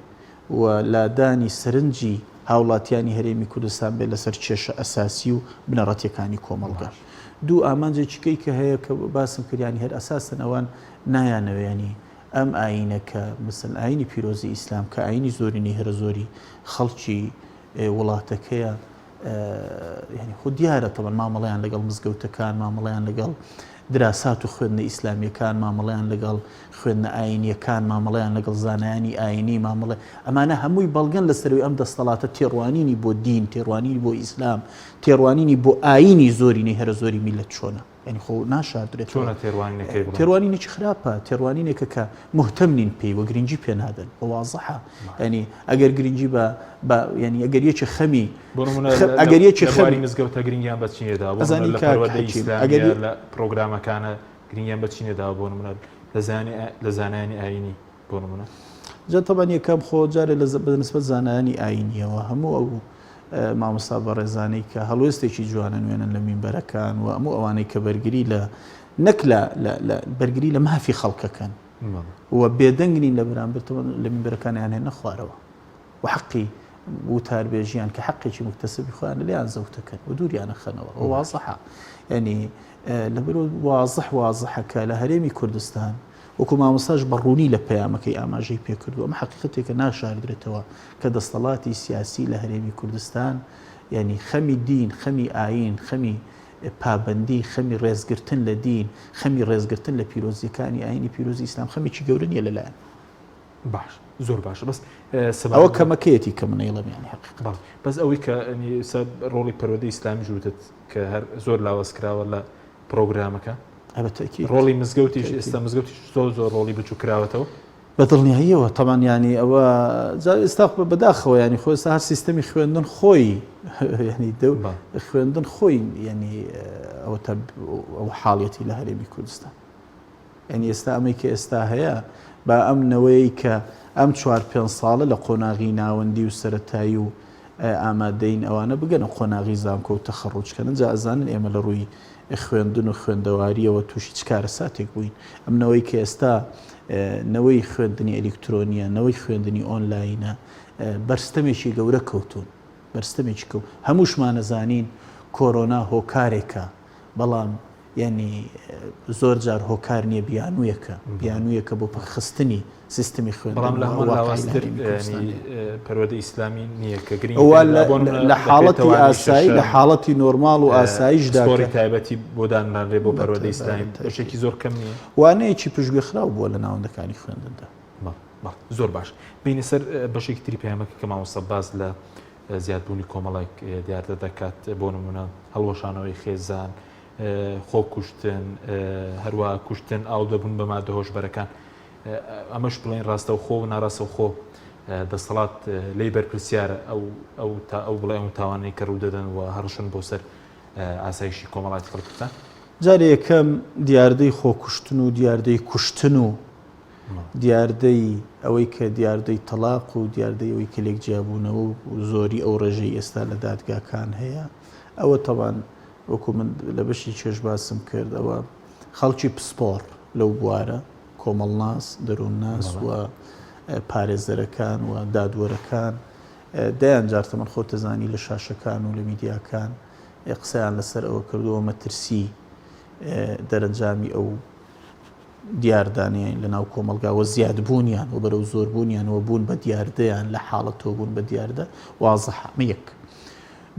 و لادانی سەرنجی هاوڵاتیانی هەرێمی کوردستان بێت لەسەر کێشە ئەساسی و بنەڕەتیەکانی کۆمەڵگا. دوو ئامانجێکیکەی کە هەیە کە باسم کردیانی هەر ئەساسن ئەوان نایانەوەیانی ئەم ئاینەکە مثل ئاینی پیرۆزی ئیسلام کە ئاینی زۆرینی هەرە زۆری خەڵکی وڵاتەکەیە ینی خۆ دیارە تەبەن مامەڵەیان لەگەڵ مزگەوتەکان مامەڵەیان لەگەڵ دراسات و خوێندنە ئیسلامیەکان مامەڵەیان لەگەڵ خوێندنە ئاینیەکان مامەڵەیان لەگەڵ زانایانی ئاینی مامەڵێ ئەمانە هەمووی بەڵگەن لەسەروی ئەم دەستەڵاتە تێڕوانینی بۆ دین تێڕوانینی بۆ ئیسلام تێڕوانینی بۆ ئاینی زۆرینەی هەرە زۆری میلەت چۆنە ینی خۆ ناشاردرێت چۆنە تێڕوانینێکی خراپە تێڕوانینێکە کە مهتەم نین پێی وە گرنگی پێ نادەن بە واضحە ینی ئەگەر گرنگی بە ینی ئەگەر یەکی خەمی ئەگەر یەکی خەمی مزگەوتە گرنگیان بەچینێدا لە پرۆگرامەکانە گرنگیان بەچینێدا بۆ نمونە لە زانایانی ئاینی بۆ نمونە جا تەبەن یەکەم خۆ جارێ بەنسبەت زانایانی ئاینیەوە هەموو ئەو مامۆستا بەڕێزانەی کە هەڵوێستێکی جوانە نوێنن لە مینبەرەکان و هەموو ئەوانەی کە بەرگری لە نەک لە بەرگری لە مافی خەڵکەکەن و بێدەنگنین لە بەرامبەر لە مینبەرەکانیان هێنە خوارەوە و حەقی وتاربێژیان کە حەقێکی مکتەسبی خۆیان لێیان زەوتەکەن و دووریانە خەنەوە واضحە ینی لەبەر واضحەکە لە هەرێمی کوردستان وەکو مامۆستاش بەڕوونی لە پەیامەکەی ئاماژەی پێکردو ئەمە حەقیقەتێکە ناشاردرێتەوە کە دەستەڵاتی سیاسی لە هەرێمی کوردستان ینی خەمی دین خەمی ئاین خەمی پابەندی خەمی ڕێزگرتن لە دین خەمی ڕێزگرتن لە پیرۆزیەکانی ئاینی پیرۆزی ئیسلام خەمیی گەورە نیە لەلایەن باش زۆر باشە بەس ئەوە کەمەکەیەتی کە منەیڵەمیانی حەقیقەت بەس ئەوەی کە ڕۆڵی پەروەردەی ئیسلامی ژووتت کە هەر زۆر لاوەسکراوە لە پرۆگرامەکە ڕۆڵی مزگەوتیش ئێستا مزگەوتیش زۆر ڕۆڵی بچوو کراوەتەوە بەدڵنیاییەوە تەمانیانی ئەوە ئێستا بەداخەوە ینی خۆ ئێستا هەر سیستەمی خوێندن خۆی ینی خوێندن خۆی ینی ئەوە ئەو حاڵەتی لە هەرێمی کوردستان ینی ئێستا ئەمەی کە ئێستا هەیە با ئەمنەوەی کە ئەم 4-5 ساڵە لە قۆناغی ناوەندی و سەرەتایی و ئامادەین ئەوانە بگەنە قۆناغی زانکۆ و تەخەڕوجکەن جا ئەزانن ئێمە لە ڕووی خوێندن و خوێندەواریەوە تووشی چکارە ساتێک بووین ئەمنەوەی کە ئێستا نەوەی خوێندنی ئەلکترۆنیە نەوەی خوێندنی ئۆنلاینە بەرستەمێکی گەورە کەوتون بەرستەمێکی کەوت هەمووشمان نەزانین کۆرۆنا هۆکارێکە بەڵام ینی زۆر جار هۆکار نییە بیانوویەکە بۆ پەخستنی سیستمی خوێن بەڵام لە پەروەردەی ئیسلامی نییە کە گرنگ لە حاڵەتی ئاسایی لە حاڵەتی نۆرماڵ و ئاساییشدا تایبەتی بۆ دانرێ بۆ پەروەردەی ئیسلامی بەشێکی زۆر کەم نییە وانەیەکی پشتگوێ خراو بووە لە ناوەندەکانی خوێندندا زۆر باش بینە سەر بەشێکی تری پەیامەکە کە مامۆستا باز لە زیادبوونی کۆمەڵێک دیاردە دەکات بۆ نمونە هەڵوەشانەوەی خێزان خۆکوشتن هەروە کوشتن ئاو دەبوون بە مادە هۆشبەرەکان ئەمەش بڵێن ڕاستە و خۆ و ناڕاستە و خۆ دەسەڵات لی بەرپرسیارە ئەو بڵێ ئەو تاوانەی کە ڕوو دەدەن و هەڕشن بۆ سەر ئاسایشی کۆمەڵاتی خەڵکتان جارێ یەکەم دیاردەی خۆکوشتن و دیاردەی کوشتن و دیاردەی ئەوەی کە دیاردەی تەلاق و دیاردەی ئەوەی کە لێک جیابوونەوە و زۆری ئەو ڕێژەی ئێستا لە دادگاکان هەیە ئەوە تەوان وەکو من لە بەشی چێژ باسم کرد ئەوە خەڵکی پسپۆر لەو بوارە کۆمەڵناس دەروونناس و پارێزەرەکان و دادوەرەکان دەیان جارتەمەن خۆتەزانی لە شاشەکان و لە میدیاکان قسەیان لەسەر ئەوە کردووە مەترسی دەرەنجامی ئەو دیاردانیان لە ناو کۆمەلگاوە زیادبوونیان و بەرەو زۆربوونیانەوە بوون بە دیاردەیان لە حاڵەتەوە بوون بە دیاردە وازەحە یەک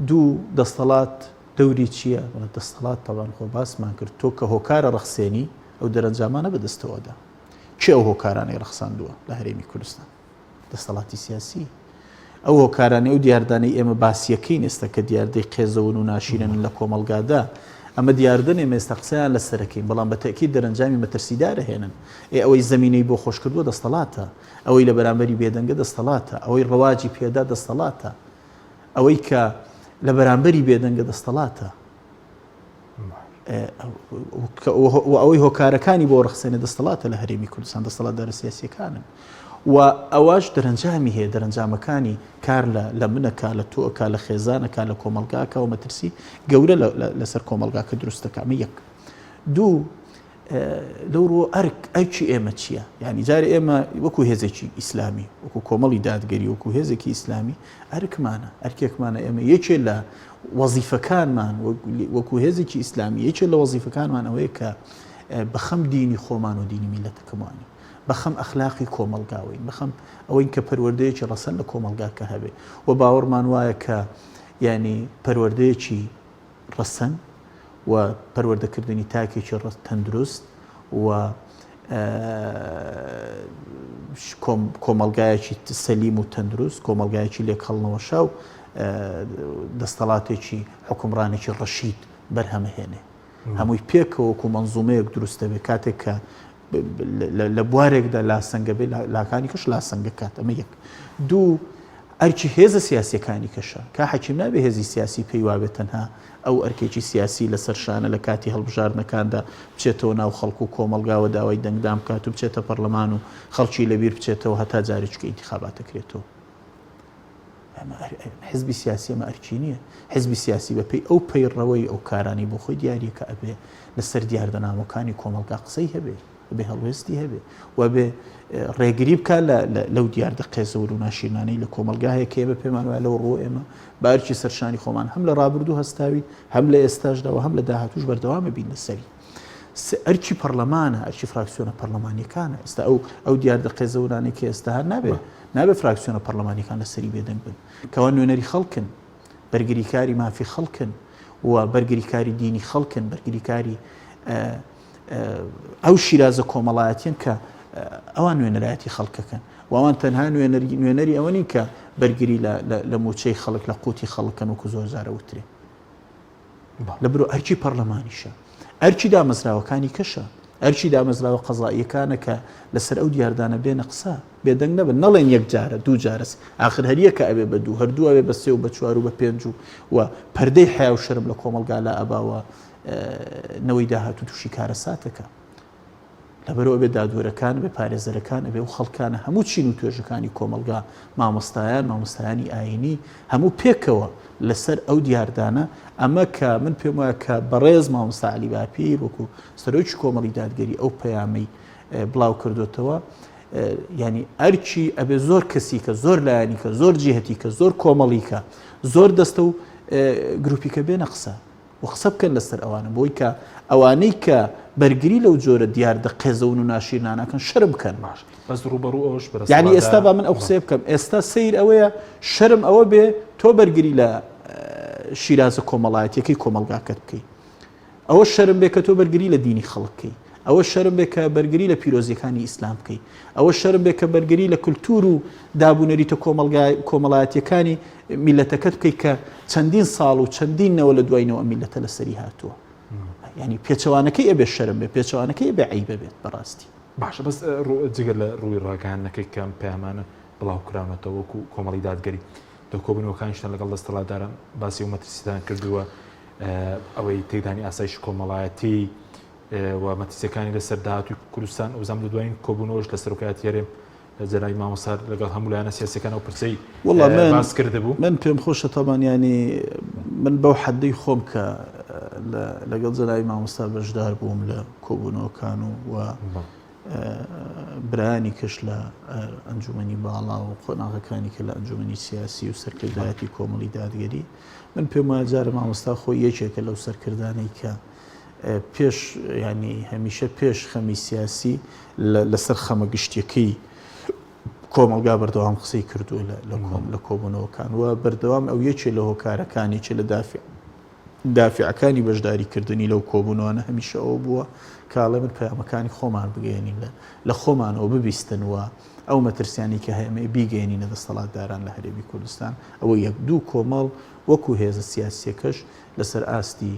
دوو دەستەڵات دەوری چییە دەستەڵات تەوان خۆ باسمان کرد تۆ کە هۆکارە ڕەخسێنی ئەو دەرەنجامانە بەدەستەوەدا چێ ئەو هۆکارانەی ڕەخساندووە لە هەرێمی کوردستان دەسەڵاتی سیاسی ئەو هۆکارانەی ئەو دیاردانەی ئێمە باسیەکەین ئێستا کە دیاردەی قێزەون و ناشرن لە کۆمەلگادا ئەمە دیاردن ئێمە ئێستا قسەیان لەسەرەکەین بەڵام بە تەکید دەرەنجامی مەترسیدارە هێنن ئەوەی زمینەی بۆ خۆشکردووە دەستەڵاتە ئەوەی لە بەرامبەری بێدەنگە دەستەڵاتە ئەوەی ڕەواجی پێدا دەستەڵاتە ئەوەی کە لە بەرامبەری بێدەنگە دەستەڵاتە ئەوەی هۆکارەکانی بۆ ڕخسێنە دەستەڵاتە لە هەرێمی کوردستان دەستەڵاتدارە سیاسیەکانن و ئەوەش دەرەنجامی هەیە دەرەنجامەکانی کار لە منەکە لە تۆکە لە خێزانەکە لە کۆمەلگاکە و مەترسی گەورە لەسەر کۆمەلگاکە دروستەکەمە یەک دوو لەوڕۆ ئەرکی ئێمە چییە؟ یعنی جارێ ئێمە وەکو هێزێکی ئیسلامی وەکو کۆمەڵی دادگەری وەکو هێزێکی ئیسلامی ئەرکێکمانە ئێمە یەکێ لە وەزیفەکانمان وەکو هێزێکی ئیسلامی یەکێ لە وەزیفەکانمان ئەوەیە کە بەخەم دینی خۆمان و دینی میلەتەکەمانی بەخەم ئەخلاقی کۆمەلگاوین بەخەم ئەوەی کە پەروەردەیەکی ڕەسەن لە کۆمەلگاکە هەبێ و باوەڕمان وایە کە ینی پەروەردەیەکی ڕەسەن و پەروەردەکردنی تاکێکی تەندروست و کۆمەلگایەکی سەلیم و تەندروست کۆمەلگایەکی لێکهەڵنەوە شاو دەستەڵاتێکی حکومڕانێکی ڕەشید بەرهەمەهێنێ هەمووی پێکەوەکو مەنزومەیەک دروستە بێ کاتێک کە لە بوارێکدا لاسەنگە بێ لاکانی کەش لاسەنگە کات ئەمە یەک دوو ئەرکی هێزە سیاسیەکانی کەشە کا حەکیم نابێ هێزی سیاسی پێی وابێت تەنها ئەو ئەرکێکی سیاسی لەسەر شانە لە کاتی هەڵبژاردنەکاندا بچێتەوە ناو خەڵکو و کۆمەلگاوە داوای دەنگدام کات و بچێتە پەرلەمان و خەڵکی لەبیر بچێتەوە هەتا جارێککە ئینتیخاباتەکرێتەوە حزبی سیاسی ئەمە ئەرکی نییە حزبی سیاسی بەپێی ئەو پەیڕەوەی ئەو کارانی بۆ خۆی دیاریکە ئەبێ لەسەر دیاردەنامەکانی کۆمەلگا قسەی هەبێ بێ هەڵوێستی هەبێ و بێ ڕێگری بکە لەو دیاردە قێزەور و ناشرینانەی لە کۆمەلگاهەیە کە ئێمە پێمان وایە لەو ڕۆ ئێمە بارکی سەرشانی خۆمان هەم لە ڕابردوو هەستاوی هەم لە ئێستاشداوە هەم لە داهاتوش بەردەوامە بین لەسەری ئەرکی پەرلەمانە ئەرکی فراکسیۆنە پەرلەمانیەکانە ئێستا ئەو دیاردە قێزەورانەی کە ئێستا هەر نابێ فراکسیۆنە پەرلەمانیەکان لەسەری بێدەنگ بن کەوا نوێنەری خەڵکن بەرگریکاری مافی خەڵکن و بەرگریکاری دینی خەڵکن بەرگریکاری ئەو شیرازە کۆمەڵایەتیان کە ئەوان نوێنەرایەتی خەڵکەکەن و ئەوان تەنها نوێنەری ئەوەنی کە بەرگری لە موچەی خەڵک لە قوتی خەڵکەن وەکو زۆر جارە وترێ لە برۆ ئەرکی پەرلەمانیشە ئەرکی دامەزراوەکانی کەشە ئەرکی دامەزراوە قەزاییەکانە کە لەسەر ئەو دیاردانە بێنە قسە بێدەنگ نەبن نەڵێن یەک جارە دوو جارەس ئاخر هەریەکە ئەبێ بە دوو هەردوو ئەوێ بە سێ و بە چوار و بە پێنج و پەردەی حیا و شەرم لە کۆمەلگا لا ئەباوە نەوەی داهاتوو تووشی کارە ساتەکە لەبەرەوە بێ دادوەرەکان بێ پارێزەرەکان ئەبێ و خەڵکانە هەموو چین و توێژەکانی کۆمەلگا مامۆستایانی ئاینی هەموو پێکەوە لەسەر ئەو دیاردانە ئەمە کە من پێم وایە کە بەڕێز مامۆستا عەلی باپیر وەکو سەرۆکی کۆمەڵی دادگەری ئەو پەیامەی بڵاو کردوتەوە ینی ئەرکی ئەبێ زۆر کەسی کە زۆر لایەنی کە زۆر جیهەتی کە زۆر کۆمەڵی کە زۆر دەستە و گروپیکە بێنە قسە و قسە بکەن لەسەر ئەوانە بۆی کە ئەوانەی کە بەرگری لەو جۆرە دیاردە قێزەون و ناشرینانەکەن شەرم بکەن باش بەس ڕوبەڕوو ئەوش بەرەسەڵات یعنی ئێستا با من ئەو قسەیە بکەم ئێستا سیر ئەوەیە شەرم ئەوە بێ تۆ بەرگری لە شیرازە کۆمەڵایەتیەکەی کۆمەلگاکەت بکەیت ئەوە شەرم بێ کە تۆ بەرگری لە دینی خەڵکەی ئەوە شەرم بێ کە بەرگری لە پیرۆزیەکانی ئیسلام بکەیت ئەوە شەرم بێ کە بەرگری لە کولتور و دابوونەریتە کۆمەڵایەتیەکانی میلەتەکەت بکەیت کە چەندین ساڵ و چەندین نەوە لە دوایینەوە میلەتە لەسەری هاتووە ینی پێچەوانەکەی ئەبێ شەرم بێ پێچەوانەکەی بێ عیبە بێت بەڕاستی باشە بەس جگە لە ڕووی ڕاگەیانەکەی کەم پەیامانە بڵاو کرامەتەوە وەکو کۆمەڵی دادگەری کۆبوونەوەکانیشتان لەگەڵ دەستەڵاتداران باسی و مەترسیدان کردووە ئەوەی تێدانی ئاسایشی کۆمەڵایەتی و مەترسیەکانی لەسەر داهاتووی کوردستان ئەوزام لە دوایین کۆبوونەوەش لە سەرۆکایەتی هەرێم جەنابی مامۆستا لەگەڵ هەموو لایەنە سیاسیەکان ئەو پرسەی باس کرده بوو من پێم خۆشە تاوان ینی من بەو حەدەی خۆم کە لەگەڵ جەنابی مامۆستا بەشدار بووم لە کۆبوونەوەکان و برایانی کەش لە ئەنجومەنی باڵا و قۆناغەکانی کە لە ئەنجومەنی سیاسی و سەرکردایەتی کۆمەڵی دادگەری من پێم وایە جارە مامۆستا خۆی یەکێکە لەو سەرکردانەی کە پێش ینی هەمیشە پێش خەمی سیاسی لەسەر خەمە گشتیەکەی کۆمەلگا بەردەوام قسەی کردووە لە کۆبوونەوەکان و بەردەوام ئەو یەکێ لە هۆکارەکانی چ لە دافعەکانی بەشداریکردنی لەو کۆبوونەوەانە هەمیشە ئەوە بووە کاڵێ من پەیامەکانی خۆمان بگەێنین لە خۆمانەوە ببیستن و ئەو مەترسیانی کە هەیە بیگەێنینە دەسەڵاتداران لە هەرێمی کوردستان ئەوە یەک دوو کۆمەڵ وەکو هێزە سیاسیەکەش لەسەر ئاستی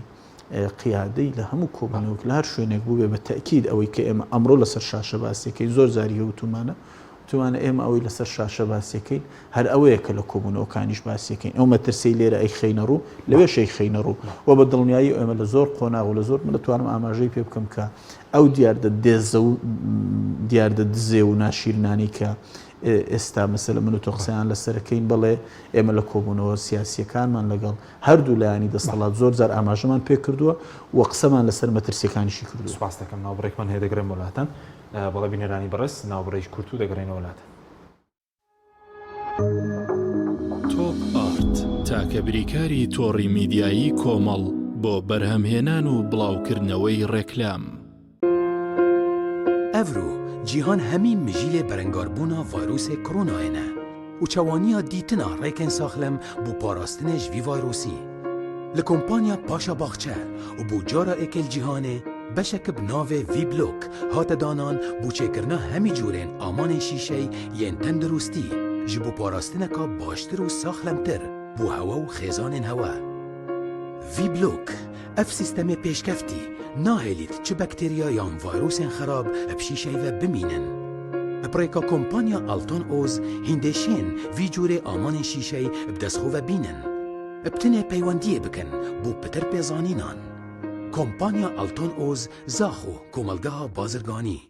قیادەی لە هەموو کۆبنەوەک لە هەر شوێنێک بوو بێ بە تەکید ئەوەی کە ئێمە ئەمڕۆ لەسەر شاشە باسیەکەی زۆر زاری هەوتومانە توانە ئێمە ئەوەی لەسەر شاشە باسیەکەی هەر ئەوەیە کە لە کۆبوونەوەکانیش باسیەکەین ئەو مەترسی لێرە ئەی خەینە ڕوو لەوێ شەی خەینە ڕوو و بە دڵنیایی ئێمە لە زۆر قۆناغ و لە زۆر من دەتوانم ئاماژەی پێ بکەم کە ئەو دیاردە دزێ و ناشیرنانی کە ئێستا مەسەلە من و تۆ قسەیان لەسەرەکەین بڵێ ئێمە لە کۆبوونەوە سیاسیەکانمان لەگەڵ هەردوو لایانی دەسەڵات زۆر جار ئاماژەمان پێ کردووە و قسەمان لەسەر مەترسیەکانیشی کردو. سوپاس دەکەم ناوبڕێکمان هەیە دەگرێن وڵاتان بەڵێ بینەرانی بەڕێز ناوبڕێی کورتو دەگەڕێنە وڵاتان. تۆپ ئارت تاکە بریکاری تۆڕی میدیایی کۆمەڵ بۆ بەرهەمهێنان و بڵاوکردنەوەی ڕێکلام. ئەڤرو جیهان هەمی مژیلێ بەرەنگاربوونا ڤایرۆسێ کۆرۆنایەنە و چاوانیا دیتنا ڕێکên ساخلەم بۆ پاراستنê ji vî vayrosî. Li kompanya Paşa Baxçe û bû cara êkêl cîhanê beşek bi navê Vblok hate danan bû çêkirina hemî cûrên amanên şîşey yên tendurustî ji bo parastineka baştir û saxlemtir bû hewa û xêzanên hewa. Vblok ev sîstemê pêşkeftî nahêlît çi bakteriya yan vayrosên xerab bi şîşey ve bimînin. Pirêka kompanya Alton Oz hîndeşên vî cûrê amanên şîşey bi destxwe ve bînin. Ebtinê peywendiyê bikin bû pitir pêzanînan. Kompanya Alton Oz zaxo komelgeha bazirganî.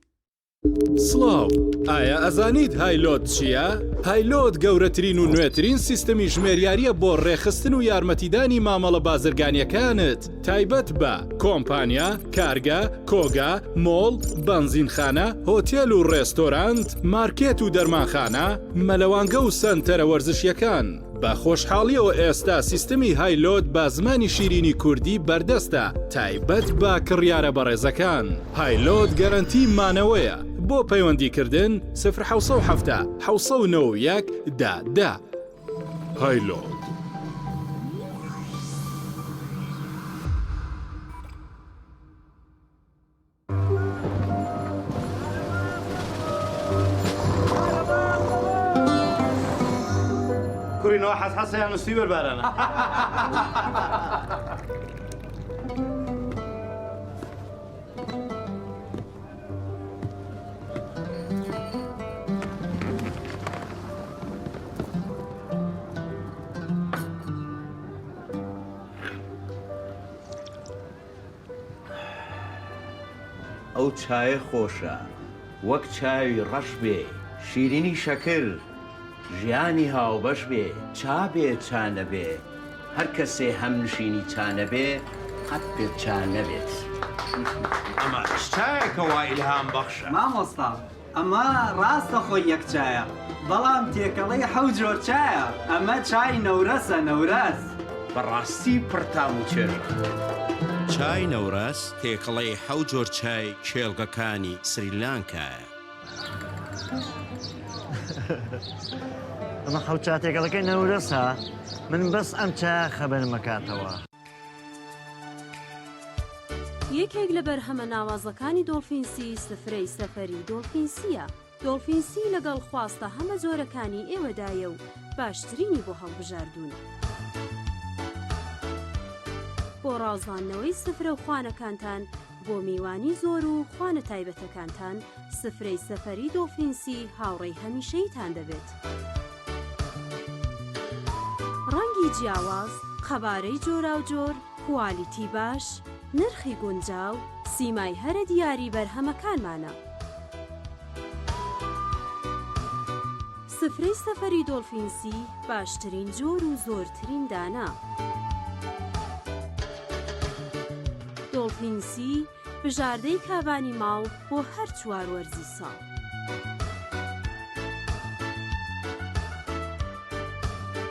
سڵاو، ئایا ئەزانیت هایلۆت چییە؟ هایلۆت گەورەترین و نوێترین سیستەمی ژمێریاریە بۆ ڕێخستن و یارمەتیدانی مامەڵە بازرگانیەکانت تایبەت بە کۆمپانیا، کارگە، کۆگا، مۆڵ، بەنزینخانە، هۆتێل و ڕێستۆرانت، مارکێت و دەرمانخانە، مەلەوانگە و سەنتەرە وەرزشیەکان. بە خۆشحاڵیەوە ئێستا سیستەمی هایلۆت بە زمانی شیرینی کوردی بەردەستە تایبەت بە کڕیارە بەڕێزەکان. هایلۆت گەرانتی مانەوەیە بۆ پەیوەندیکردن 070 791 10 هایلۆت. كورينو حسحسه يعني سيبر بارنا ئەو چایە خۆشە وەک چاوی ڕەش بێ شیرینی شەکر ژیانی هاوبەش بێ چا بێ چا نەبێ هەر کەسێ هەم نشینی چا نەبێ قەت بێت چا نەبێت. ئەمە چایەکە وای ئیلهام بەخشە. مامۆستا ئەمە ڕاستە خۆی یەک چایە بەڵام تێکەڵەی حەوت جۆر چایە ئەمە چای نەورەسە نەورەس. بەڕاستی پڕتام و چێژە. چای نەورەس تێکەڵەی حەوت جۆر چای کێڵگەکانی سریلانکایە. ئەمە حەوتچاتێکەڵەکەی نەورەسە من بەس ئەم چای خەبەرم مەکاتەوە. یەکێک لە بەرهەمە ناوازەکانی دۆڵفینسی سفرەی سەفەری دۆڵفینسیە. دۆڵفینسی لەگەڵ خواستە هەمە جۆرەکانی ئێوەدایە و باشترینی بۆ هەڵبژاردوون. بۆ ڕازاندنەوەی سفرە و خوانەکانتان بۆ میوانی زۆر و خوانە تایبەتەکانتان سفرەی سەفەری دۆڵفینسی هاوڕێی هەمیشەیتان دەبێت. ڕەنگی جیاواز، قەبارەی جۆراوجۆر، کوالیتی باش، نرخی گونجاو، سیمای هەرە دیاری بەرهەمەکانمانە. سفرەی سەفەری دۆڵفینسی باشترین جۆر و زۆرترین دانا. دۆڵفینسی بژاردەی کابانی ماڵ بۆ هەر چوار وەرزی ساڵ.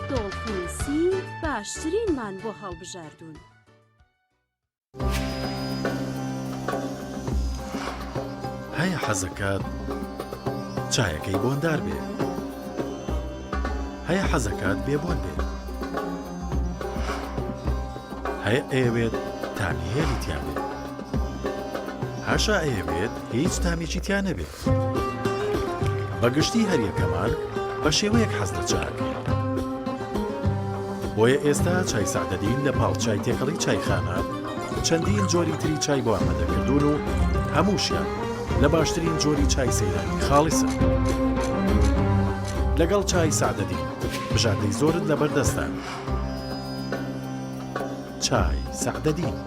دۆڵفینسی باشترینمان بۆ هەڵبژاردوون. هەیە حەزەکات چایەکەی بۆندار بێ، هەیە حەزەکات بێبۆن بێ، هەیە ئەیەوێت تامی هێلی تیان بێت، هاشا ئەیەوێت هیچ تامێکی تیان نەبێت. بەگشتی هەریەکەمان بە شێوەیەک حەز لە چاکەیە. بۆیە ئێستا چای سەعدەدین لە پاڵچای تێکەڵی چایخانە چەندین جۆری تری چای بۆ ئامادەکردوون و هەمووشیان لە باشترین جۆری چای سەیرانی خاڵیسن. لەگەڵ چای سەعدەدین بژاردەی زۆرت لە بەردەستان. چای سەعدەدین.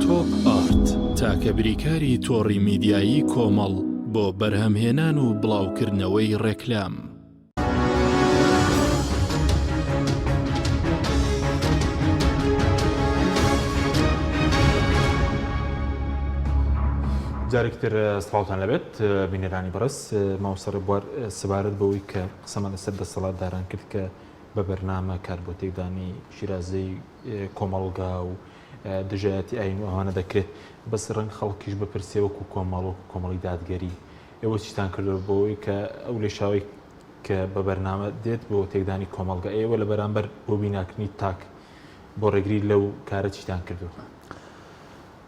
تۆپ ئارت تاکە بریکاری تۆڕی میدیایی کۆمەڵ بۆ بەرهەمهێنان و بڵاوکردنەوەی ڕێکلام. جارێکتر سڵاوتان لەبێت بینەرانی بەڕست ماوسەر بوار سەبارەت بەوەی کە قسەمان لەسەر دەسەڵاتداران کرد کە بە بەرنامە کار بۆ تێکدانی شیرازەی کۆمەڵگا و دژایەتی ئاین و ئەوانە دەکرێت بەس ڕەنگ خەڵکیش بپرسێ وەکو کۆمەڵ و کۆمەڵی دادگەری ئێوە چیتان کردو بۆەوەی کە ئەو لێشاوی کە بە بەرنامە دێت بۆ تێکدانی کۆمەڵگا ئێوە لە بەرامبەر بۆ بیناکردنی تاک بۆ ڕێگری لەو کارە چیتان کردو؟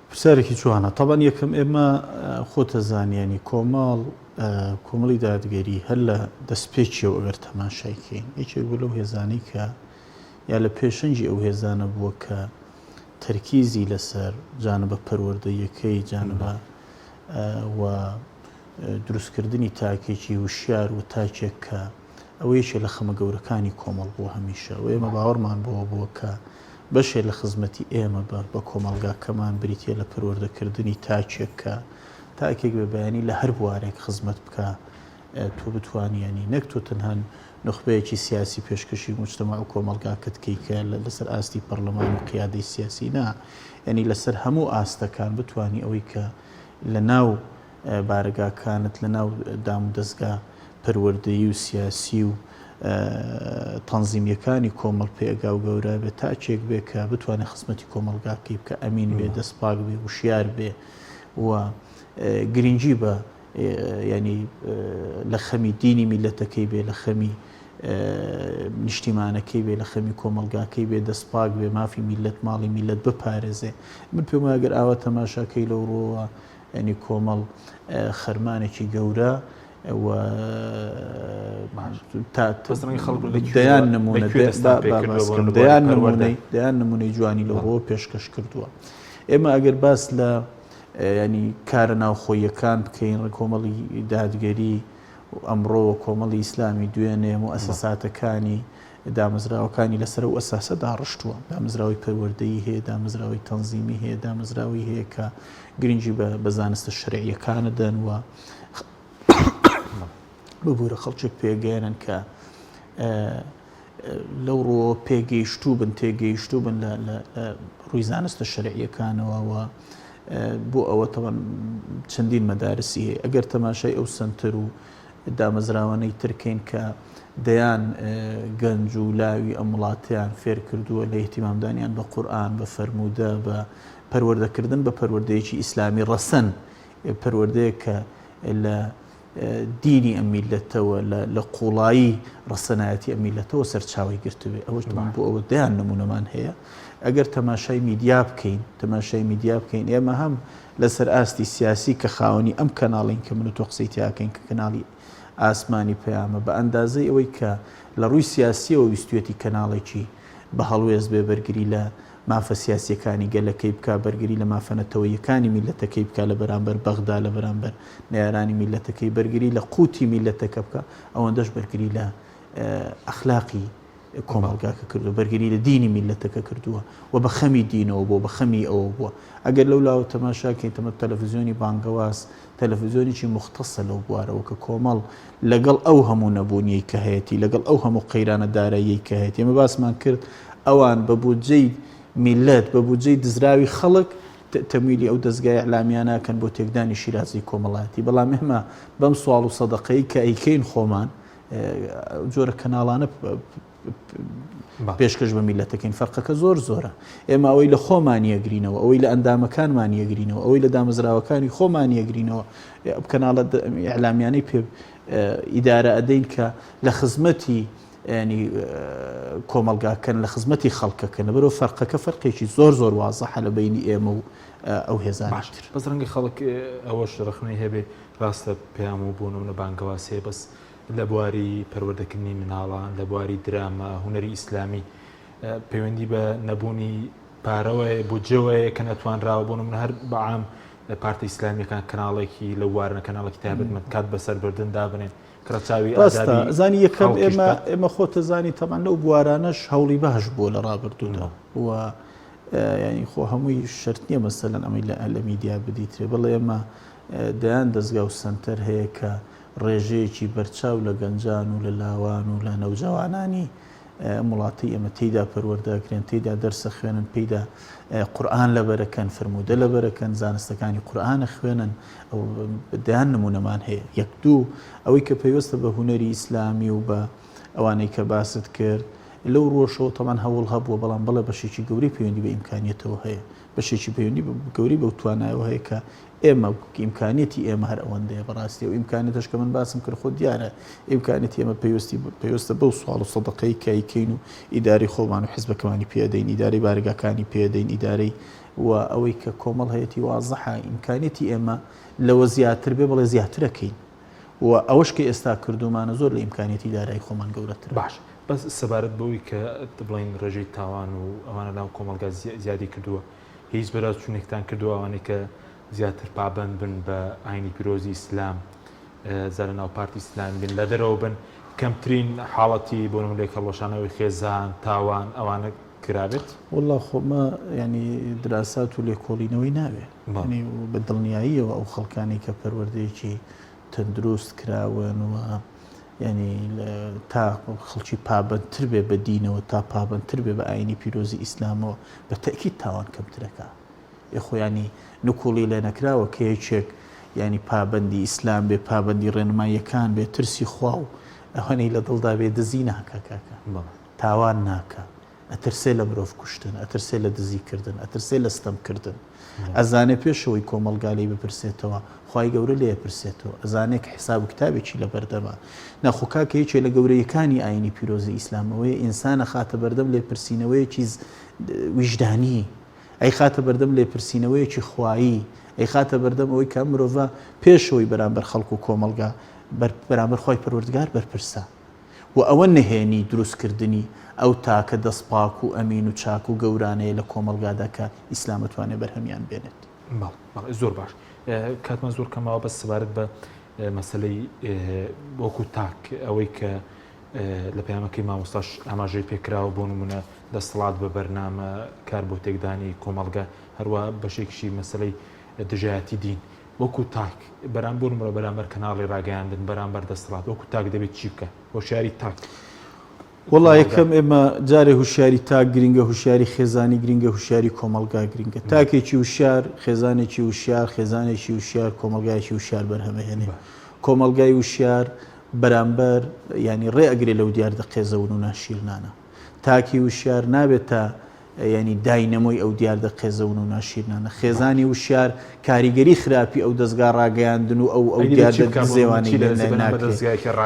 پرسیارێکی جوانە. طبعاً یەکەم ئێمە خۆتە زانیانی کۆمەڵی دادگەری هەر لە دەستپێکیەوە ئەگەر تەماشایکەین یەکێک بوو لەو هێزانەی کە یا لە پێشەنجی ئەو هێزانە بووە کە تەرکیزی لەسەر جانبە پەروەردەیەکەی جانبە و دروستکردنی تاکێکی وشیار و تاکێک کە ئەوە یەکێک لە خەمە گەورەکانی کۆمەڵ بوو هەمیشە و ئێمە باوەڕمان بووە کە بەشێ لە خزمەتی ئێمە بە کۆمەڵگاکەمان بریتە لە پەروەردەکردنی تاکێک کە تاکێک بە بەیانی لە هەر بوارێک خزمەت بکە تۆ بتوانیانی نەک تۆ تەنها نخبەیەکی سیاسی پێشکەشی مجتەمع و کۆمەڵگاکەت کەیکە لەسەر ئاستی پەرلەمان و قیادەی سیاسی نا ینی لەسەر هەموو ئاستەکان بتوانی ئەوەی کە لە ناو بارگاکانت لە ناو دام و دەستگا پەروەردەیی و سیاسی و تەنزیمیەکانی کۆمەڵ پێگا و گەورە بێت تاچێک بێ کە بتوانێت خزمەتی کۆمەڵگاکەی بکە ئەمین بێ دەستپاک بێ وشیار بێ و گرنگی بە ینی لە خەمی دینی میلەتەکەی بێ لە خەمی نیشتیمانەکەی بێ لە خەمی کۆمەڵگاکەی بێ دەستپاک بێ مافی میلەت ماڵی میلەت بپارێزێ. من پێم وایە ئەگەر ئاوا تەماشاکەی لەو ڕۆوە ینی کۆمەڵ خەرمانێکی گەورە دەیان نمونەی جوانی لە ڕۆ پێشکەش کردووە. ئێمە ئەگەر باس لە ینی کارە ناوخۆیەکان بکەین کۆمەڵی دادگەری ئەمڕۆ کۆمەڵی ئیسلامی دوێنێ و ئەساساتەکانی دامەزراوەکانی لەسەر و ئەساسە داڕشتووە. دامەزراوی پەروەردەیی هەیە، دامەزراوی تەنزیمی هەیە، دامەزراوی هەیە کە گرنگی بە زانستە شەرعیەکانە دەن و ببوورە خەڵکێک پێگەێنن کە لەو ڕۆ پێگەیشتوو بن تێگەیشتوو بن لە ڕووی زانستە شەرعیەکانەوە و بۆ ئەوە تەوان چەندین مەدارسی هەیە. ئەگەر تەماشای ئەو سنتەر و دامەزراوانەی ترکەین کە دەیان گەنج و لاوی ئەم وڵاتیان فێر کردووە لە ئیهتیمامدانیان بە قورئان بە فەرموودە بە پەروەردەکردن بە پەروەردەیەکی ئیسلامی ڕەسەن پەروەردەیە کە لە دینی ئەم میلەتەوە لە قوڵایی ڕەسەنایەتی ئەم میلەتەوە سەرچاوی گرتوێ. ئەوەشمان بۆ ئەوە دەیان نمونەمان هەیە. ئەگەر تەماشای میدیا بکەین ئێمە هەم لەسەر ئاستی سیاسی کە خاوەنی ئەم کەناڵین کە من و تۆ قسەی تیاکەین کە کەناڵی ئاسمانی پەیامە بە ئەندازەی ئەوەی کە لە ڕووی سیاسیەوە ویستوێتی کەناڵێکی بە هەڵوێز بێ بەرگری لە مافە سیاسیەکانی گەلەکەی بکە بەرگری لە مافەنەتەوەیەکانی میلەتەکەی بکە لە بەرامبەر بەغدا لە بەرامبەر نێرانی میلەتەکەی بەرگری لە قوتی میلەتەکە بکە ئەوەندەش بەرگری لە ئەخلاقی کۆمەڵگاکە کردو بەرگری لە دینی میلەتەکە کردووە و بە خەمی دینەوە بۆ بە خەمی ئەوە بووە. ئەگەر لەو لاوە تەماشاکەین تەمە تەلەڤیزیۆنی بانگەواز تەلەڤیزیۆنێکی مختصە لەو بوارەوە کە کۆمەڵ لەگەڵ ئەو هەموو نەبوونیەی کە هەیەی لەگەڵ ئەو هەموو قەیرانە داراییەی کە هەیەی ئێمە باسمان کرد ئەوان بە بودجەی میلەت بە بودجەی دزراوی خەڵک تەمویلی ئەو دەستگای ئەعلامیانەکەن بۆ تێکدانی شیرازی کۆمەڵایەتی. بەڵام ئێمە بەم سوال و سەدەقەی کە ئەیکەین خۆمان جۆرە کەناڵانە پێشکەش بە میلەتەکەین فەرقەکە زۆرە. ئێمە ئەوەی لە خۆمان یەگرینەوە، ئەوەی لە ئەندامەکانمان یەگرینەوە، ئەوەی لە دامەزراوەکانی خۆمان یەگرینەوە کەناڵە ئەعلامیانەی پێ ئیدارە ئەدەین کە لە خزمەتی ینی کۆمەلگاکەن لە خزمەتی خەڵکەکەن لەبەرەوە فەرقەکە فەرقێکی زۆر وازەحە لە بینی ئێمە و ئەو هێزانتر. بەس ڕەنگە خەڵک ئەوەش ڕخنەی هەبێ ڕاستە پێیان و بوونم لە بانگەواسێ بەس لە بواری پەروەردەکردنی مناڵان لە بواری دراما هوەری ئیسلامی پەیوەندی بە نەبوونی پارەوەی بودجەوەیە کە نەتوانراوە بوون من هەر بەعام پارتی ئیسلامیەکان کەناڵێکی لە وارنە کەناڵێکی تایبەتمەند کات بەسەر بردندا بنێن کڕچاوی ڕاستە زانی یەکەم ئێمە خۆتە زانی تەمان لەو بوارانەش هەوڵی بەهش بووە لە ڕابردوودا و ینی خۆ هەمووی شرت نییە مەسەلەن ئەمەی لە میدیا بدیترێ بڵێ ئێمە دەیان دەستگا و سنتەر هەیە کە ڕێژەیەکی بەرچاو لە گەنجان و لە لاوان و لە نەوجەوانانی وڵاتی ئێمە تێیدا پەروەردەکرێن تێیدا دەرسە خوێنن پێیدا قورئان لەبەرەکەن فرموودە لەبەرەکەن زانستەکانی قورئانە خوێنن ئەو دەیان نمونەمان هەیە یەک دوو ئەوەی کە پێویستە بە هونەری ئیسلامی و بە ئەوانەی کە باست کرد لەو ڕۆژەوە تەمان هەوڵ هەبووە بەڵام بەڵێ بەشێکی گەوری پەیوەندی بە ئیمکانیەتەوە هەیە بەشێکی پەیوەندی گەوری بە توانایەوە هەیە کە ئێمە ئیمکانێتی ئێمە هەر ئەوەندەیە بەڕاستی و ئیمکانێتش کە من باسم کرد خۆ دیارە ئیمکانێتی ئێمە پێویستە بەو سوال و سەدەقەی کایکەین و ئیداری خۆمان و حیزبەکەمانی پێدەین ئیداری بارگاکانی پێدەین ئیدارەی و ئەوەی کە کۆمەڵ هەیەی وازەحە ئیمکانێتی ئێمە لەوە زیاتر بێ بڵێ زیاترەکەین و ئەوەش کە ئێستا کردومانە زۆر لە ئیمکانێتی دارایی خۆمان گەورەتر باش بەس سەبارەت بەوەی کە بڵین ڕێژەی تاوان و ئەوانە ناو کۆمەلگا زیادی کردووە هیچ بەراز چوونێکتان کردووە ئەوانەی کە زیاتر پابند بن بە ئاینی پیرۆزی ئیسلام زارە ناو پارتی ئیسلام بن لە دەرەوە بن کەمترین حاڵەتی بۆ نمونە هەڵۆشانەوەی خێزان تاوان ئەوانە کرابێت والله خۆمە ینی دراسات و لێکۆڵینەوەی ناوێ بە دڵنیاییەوە ئەو خەڵکانی کە پەروەردەیەکی تەندروست کراون و ینی تا خەڵکی پابندتر بێ بە دینەوە تا پابندتر بێ بە ئاینی پیرۆزی ئیسلامەوە بە تەکید تاوان کەمترەکە خۆیانی نکوڵی لێ نەکراوە کە هیچێک ینی پابندی ئیسلام بێ پابندی ڕێنماییەکان بێ ترسی خوا و ئەوەنەی لە دڵدا بێ دزی ناکە کاکە تاوان ناکە ئەترسێ لە مرۆڤ کوشتن ئەترسێ لە دزیکردن ئەترسێ لە ستەمکردن ئەزانێ پێشەوەی کۆمەلگالی بپرسێتەوە خی گەورە لێ پرسێتەوە ئەزانێک حساب و کتابێکی لە بەردەما ناخۆکاکە هیچێ لە گەورەیەکانی ئاینی پیرۆزی ئیسلامەوەی ئینسانە خاتە بەردەم لێ پرسیینەوەیەکی ویژدانی ئەی خاتە بەردەم لێ پرسیینەوەیەکی خوایی ئەی خاتە بەردەم ئەوەی کە مرۆڤ پێشەوەی بەرامبەر خەڵک و کۆمەلگا بەرامبەر خۆی پەروەردگار بەرپرسە و ئەوە نهێنی دروستکردنی ئەو تاکە دەستپاک و ئەمین و چاک و گەورانەیە لە کۆمەلگادا کە ئیسلامەتوانێت بەرهەمیان بێنێت زۆر باش کاتمان زۆر کەماوە بە سەبارەت بە مەسلەی وەکو تاک ئەوەی کە لە پەیامەکەی مامۆستاش ئاماژەی پێکراوە بۆ نمونە دەسەڵات بە بەرنامە کار بۆ تێکدانی کۆمەلگا هەروە بەشێکشی مەسلەی دژایەتی دین وەکو تاک بەرامبەر مرۆ بەرامبەر کەناڵی ڕاگەیاندن بەرامبەر دەسەڵات وەکو تاک دەبێت چی بکە هۆشیاری تاک وڵا یەکەم ئێمە جارێ هوشیاری تاک گرنگە هوشیاری خێزانی گرنگە هوشیاری کۆمەلگا گرنگە تاکێکی وشار خێزانێکی وشار خێزانێکی وشار کۆمەلگایکی وشار بەرهەمەهێنێ کۆمەلگای وشار بەرامبەر ینی ڕێ ئەگرێ لەو دیاردە قێزەون و ناشیرنانە تاکی وشار نابێت تا ینی داینەمۆی ئەو دیاردە قێزەون و ناشیرنانە خێزانی وشار کاریگەری خراپی ئەو دەستگا ڕاگەیاندن و ئەو دیاردە زێوانی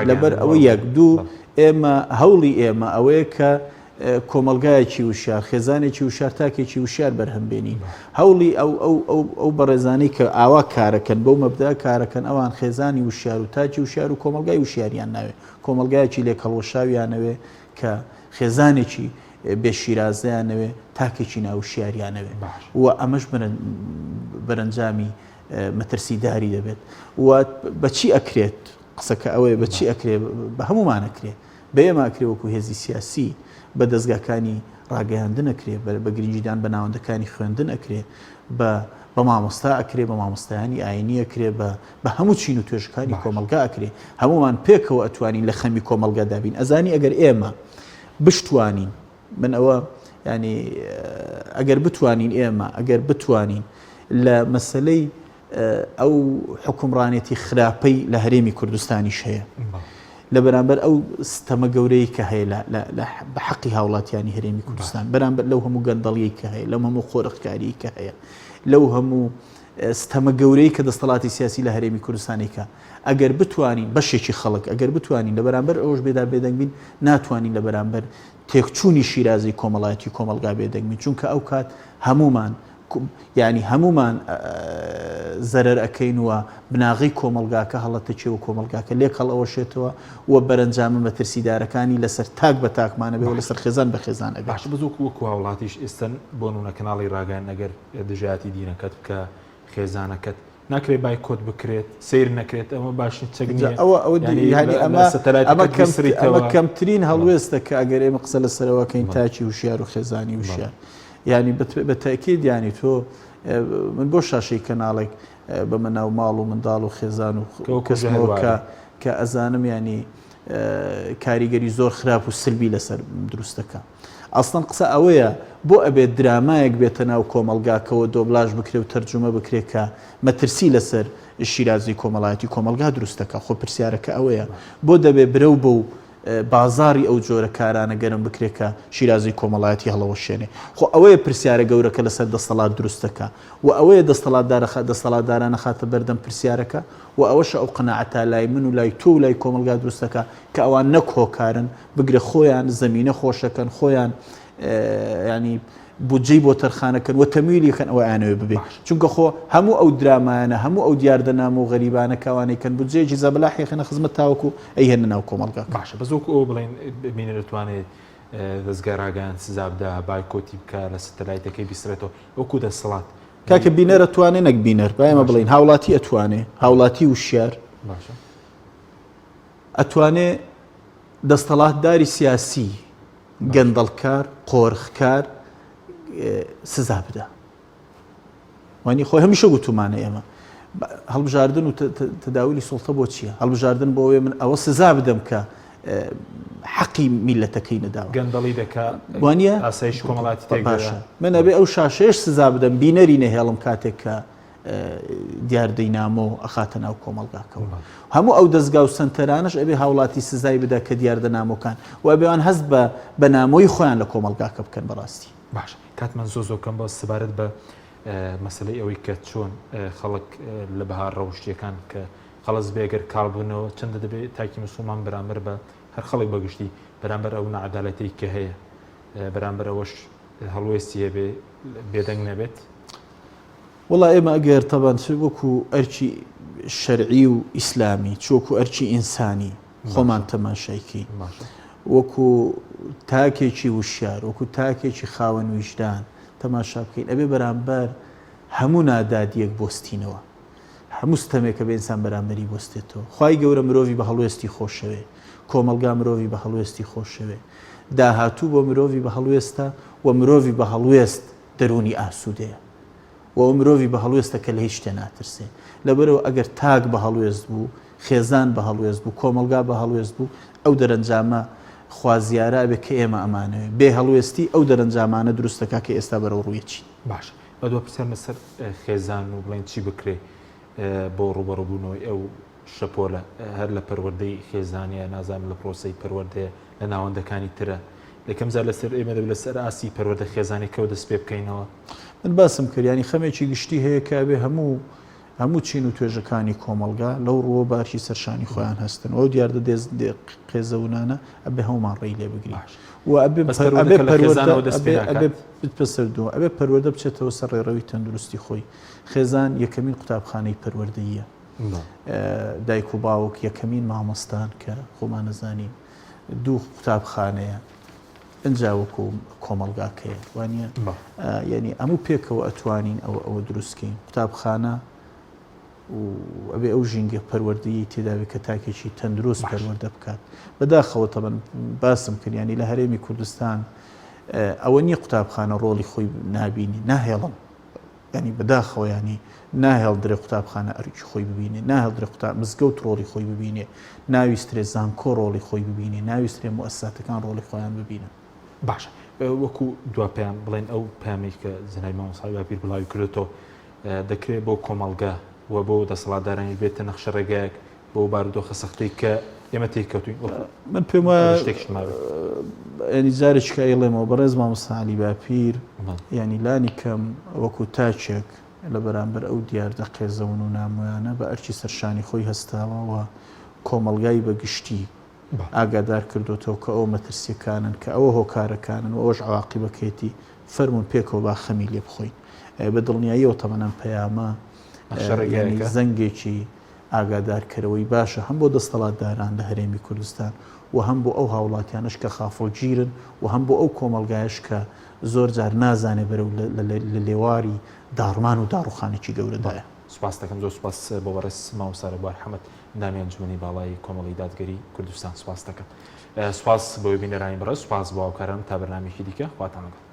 لەبەر ئەوە یەک دوو ئێمە هەوڵی ئێمە ئەوەیە کە کۆمەلگایەکی وشار خێزانێکی وشار تاکێکی وشار بەرهەمبێنین هەوڵی ئەو بەڕێزانەی کە ئاوا کارەکەن بەو مەبدا کارەکەن ئەوان خێزانی وشار و تاکی وشار و کۆمەلگای وشاریان ناوێ کۆمەلگایەکی لێکەڵۆشاویانەوە کە خێزانێکی بێشیرازیانەوێ تاکێکی ناوشیاریانەوێ و ئەمەش بەرەنجامی مەترسیداری دەبێت و بەچی ئەکرێت قسەکە ئەوەیە بەچی ئەکرێت بە هەمومان ئەکرێت بە ئێمە ئەکرێ وەکو هێزی سیاسی بە دەستگاکانی ڕاگەیاندن ئەکرێ بە گرنگیدان بە ناوەندەکانی خوێندن ئەکرێ بە مامۆستا ئەکرێ بە مامۆستایانی ئاینی ئەکرێ بە هەموو چین و توێژەکانی کۆمەلگا ئەکرێ هەمومان پێکەوە ئەتوانین لە خەمی کۆمەلگا دابین ئەزانی ئەگەر ئێمە بشتوانین من ئەوە ینی ئەگەر بتوانین ئێمە ئەگەر بتوانین لە مەسلەی ئەو حکومڕانێتی خراپەی لە هەرێمی کوردستانیش هەیە لە بەرامبەر ئەو ستەمە گەورەی کە هەیە بە حەقی هاوڵاتیانی هەرێمی کوردستان بەرامبەر لەو هەموو گەندەڵیەی کە هەیە لەو هەموو خۆرەخکاری کە هەیە لەو هەموو ستەمە گەورەی کە دەسەڵاتی سیاسی لە هەرێمی کوردستانێکە ئەگەر بتوانین بەشێکی خەڵک ئەگەر بتوانین لە بەرامبەر ئەوش بێدا بێدەنگبین ناتوانین لە بەرامبەر تێکچوونی شیرازی کۆمەڵایەتی کۆمەلگا بێدەنگبین چونکە ئەو کات هەمومان یعنی هەمومان زەرەر ئەەکەین وە بناغی کۆمەلگاکە هەڵەتە چێوە کۆمەلگاکە لێک هەڵ ئەوەشێتەوە وە بەرەنجامە مەترسیدارەکانی لەسەر تاک بە تاکمانە بێ و لەسەر خێزان بە خێزان ئەبێ باش بزوک وەکو هاوڵاتیش ئێستن بۆ نونە کەناڵی ڕاگەن ئەگەر دژاتی دینەکەت بکە خێزانەکەت ناکرێت بایکۆت بکرێت سیر نەکرێت ئەمە باشی ئەمە کەمترین هەڵوێستە کە ئەگەر ئێمە قسە لەسەرەوەکەین تاچی وشیار و خێزانی وشیار ینی بە تاکید ینی تۆ من بۆ شاشەی کەناڵێک بە مناو ماڵ و منداڵ و خێزان و کەسمەوە کە ئەزانم ینی کاریگەری زۆر خراپ و سلبی لەسەر دروستەکە ئەستان قسە ئەوەیە بۆ ئەبێت درامایەک بێتە ناو کۆمەلگاکەەوە دۆبلاژ بکرێ و تەرجمە بکرێت کە مەترسی لەسەر شیرازی کۆمەڵایەتی کۆمەلگا دروستەکە خۆ پرسیارەکە ئەوەیە بۆ دەبێ برە و بە و بازاری ئەو جۆرە کارانە گەرم بکرێکە شیرازی کۆمەڵایەتی هەڵەوە شوێنێ خۆ ئەوەیە پرسیارە گەورەکە لەسەر دەسەڵات دروستەکە و ئەوەیە دەسەڵاتدارانە خاتە بەردەم پرسیارەکە و ئەوەش ئەو قەناعەتە لای من و لای تۆ و لای کۆمەلگا دروستەکە کە ئەوان نەک هۆکارن بگرە خۆیان زەمینە خۆشەکەن خۆیان ینی بودجەی بۆ تەرخانەکەن و تەمیلیەکەن ئەوە یانەوێ ببێ چونکە خۆ هەموو ئەو درامانە هەموو ئەو دیاردەنام و غەریبانە کەوانەیەکەن بودجەیەکی زەبەلاحی خێنە خزمەت تاوەکو ئەی هێنە ناو کۆمەلگا باشە بەزۆک ئەو بڵێن بینە دەتوانێت دەستگاراگەیان سزابدا بایکۆتی بکە لە سەتەلایتەکەی بیسرێتەوە وەکو دەسەڵات کاکە بینەر ئەتوانێ نەک بینەر با ئێمە بڵین هاوڵاتی ئەتوانێ هاوڵاتی وشیار ئەتوانێ دەستەڵاتداری سیاسی گەندەڵکار قۆرخکار سزا بدە وانی خۆی هەمیشە گوتومانە ئێمە هەڵبژاردن و تەداویلی سوڵتە بۆ چییە هەڵبژاردن بۆ ئەوێ من ئەوە سزا بدەم کە حەقی میلەتەکەی نەداوە گەندەڵی دەکات وانە ئاسایش کۆمەڵاتی باشە من ئەبێ ئەو شاشەیەش سزا بدەم بینەری نەهێڵم کاتێک کە دیاردەی نامۆ ئەخاتە ناو کۆمەلگاکەەوە هەموو ئەو دەستگا و سنتەرانش ئەبێ هاوڵاتی سزای بدا کە دیاردە نامۆکان و ئەبێوان هەست بە نامۆی خۆیان لە کۆمەلگاکە بکەن بەڕاستی باش کاتمان زۆکەم بە سەبارەت بە مەسلەی ئەوەی کە چۆن خەڵک لە بەهار ڕەوشتیەکان کە خەڵز بێگەر کاڵبوونەوە چەندە دەبێت تاکی مسلمان بەرامبەر بە هەر خەڵک بەگشتی بەرامبەر ئەو نەعەدالەتەی کە هەیە بەرامبەر ئەوەش هەڵوێستی هەبێ بێدەنگ نەبێت وڵا ئێمە ئەگەر تەبان وەکو ئەرچی شەرعی و ئیسلامی چۆکو ئەرچی ئینسانی خۆمان تەماشایکی وەکو تاکێکی وشیار وەکو تاکێکی خاوەن ویژدان تەماشا بکەین ئەبێ بەرامبەر هەموو نادادیەک بۆستینەوە هەموو ستەمێکە بە ئینسان بەرامبەری بۆستێتەوە خی گەورە مرۆڤی بە هەڵوێستی خۆشەوێ کۆمەلگا مرۆڤی بە هەڵوێستی خۆشەوێ داهاتوو بۆ مرۆڤی بە هەڵوێستە و مرۆڤی بە هەڵوێست دەرونی ئاسوودەیە و مرۆڤی بە هەڵوێستە کە لە هیچ شتێ ناترسێ لەبەرەوە ئەگەر تاک بە هەڵوێست بوو خێزان بە هەڵوێست بوو کۆمەلگا بە هەڵوێست بوو ئەو دەرەنجامە خوازیارە بێ کە ئێمە ئەمانەوێ بێ هەڵوێستی ئەو دەرەنجامانە دروستەکە کە ئێستا بەرەو ڕوویەچی باش بەدووە پرسیار لەسەر خێزان و بڵێن چی بکرێ بۆ ڕوبەڕووبوونەوەی ئەو شەپۆلە هەر لە پەروەردەی خێزانیە نازانم لە پرۆسی پەروەردەیە لە ناوەندەکانی ترە لەکەم زار لەسەر ئێمە دەبێت لەسەر ئاسی پەروەردە خێزانێکەوە دەست پێ بکەینەوە من باسم کردیانی خەمێکی گشتی هەیە کە بێ هەموو چین و توێژەکانی کۆمەلگا لەو ڕوە بارکی سەرشانی خۆیان هەستن ئەو دیاردە قێزەونانە ئەبێ هەمومان ڕێی لێ بگری و بپەسەردووە ئەبێ پەروەردە بچێتەوە سەر ڕێڕەوی تەندروستی خۆی خێزان یەکەمین قوتابخانەی پەروەردەیە دایک و باوک یەکەمین مامۆستان کە خۆمان نەزانین دوو قوتابخانەیە ئەجا وەکو کۆمەلگاکەیە وانە یعنی ئەموو پێکەوە ئەتوانین ئەوە دروستکەین قوتابخانە و ئەبێ ئەو ژینگە پەروەردەیی تێداوی کە تاکێکی تەندروست پەروەردە بکات بەداخەوە تەبەن باسم کردیانی لە هەرێمی کوردستان ئەوە نییە قوتابخانە ڕۆڵی خۆی نابینی ناهێڵم ینی بەداخەوە ینی ناهێڵ درێ قوتابخانە ئەرکی خۆی ببینێ ناهێڵ درێ مزگەوت ڕۆڵی خۆی ببینێ ناویسترێ زانکۆ ڕۆڵی خۆی ببینێ ناویسترێ موەسساتەکان ڕۆڵی خۆیان ببینن باشە وەکو دوا پێیان بڵێن ئەو پامێک کە زنای مامۆسای باپیر بڵاوی کردێتەوە دەکرێت بۆ کۆمەلگا و بۆ دەسەڵاتدارانی بێتە نەخشە ڕێگایەک بۆ بارودۆخە سەختەی کە ئێمە تێککەوتوین من پێم وایە ینی جارێککە ئێڵێمەوە بەڕێز مامۆستا عەلی باپیر ینی لانی کەم وەکو تاچێک لە بەرامبەر ئەو دیاردە قێزەون و نامۆیانە بە ئەرچی سەرشانی خۆی هەستاوەوە کۆمەلگای بەگشتی ئاگادار کردوتەوە کە ئەو مەترسیەکانن کە ئەوە هۆکارەکانن و ئەوش عواقبەکێتی فەرمونون پێکەوە با خەمی لێ بخۆین بە دڵنیاییەوە تەمەنەم پەیامە زەنگێکی ئاگادارکەرەوەی باشە هەم بۆ دەستەڵاتداران لە هەرێمی کوردستان و هەم بۆ ئەو هاوڵاتیانش کە خافڵگیرن و هەم بۆ ئەو کۆمەلگایش کە زۆر جار نازانێ بەرەو لە لێواری داڕمان و داڕوخانێکی گەورەدایە. سوپاس دەکەم زۆر سوپاس بۆ بەڕێز مامۆستا بوار حەمەد ئەندامی ئەنجومەنی باڵای کۆمەڵی دادگەری کوردستان سوپاس دەکەم. سوپاس بۆی بینەرانی بەڕێز سوپاس بۆ هاوکاران تا بەرنامێکی دیکە خواتان لەگەڵ.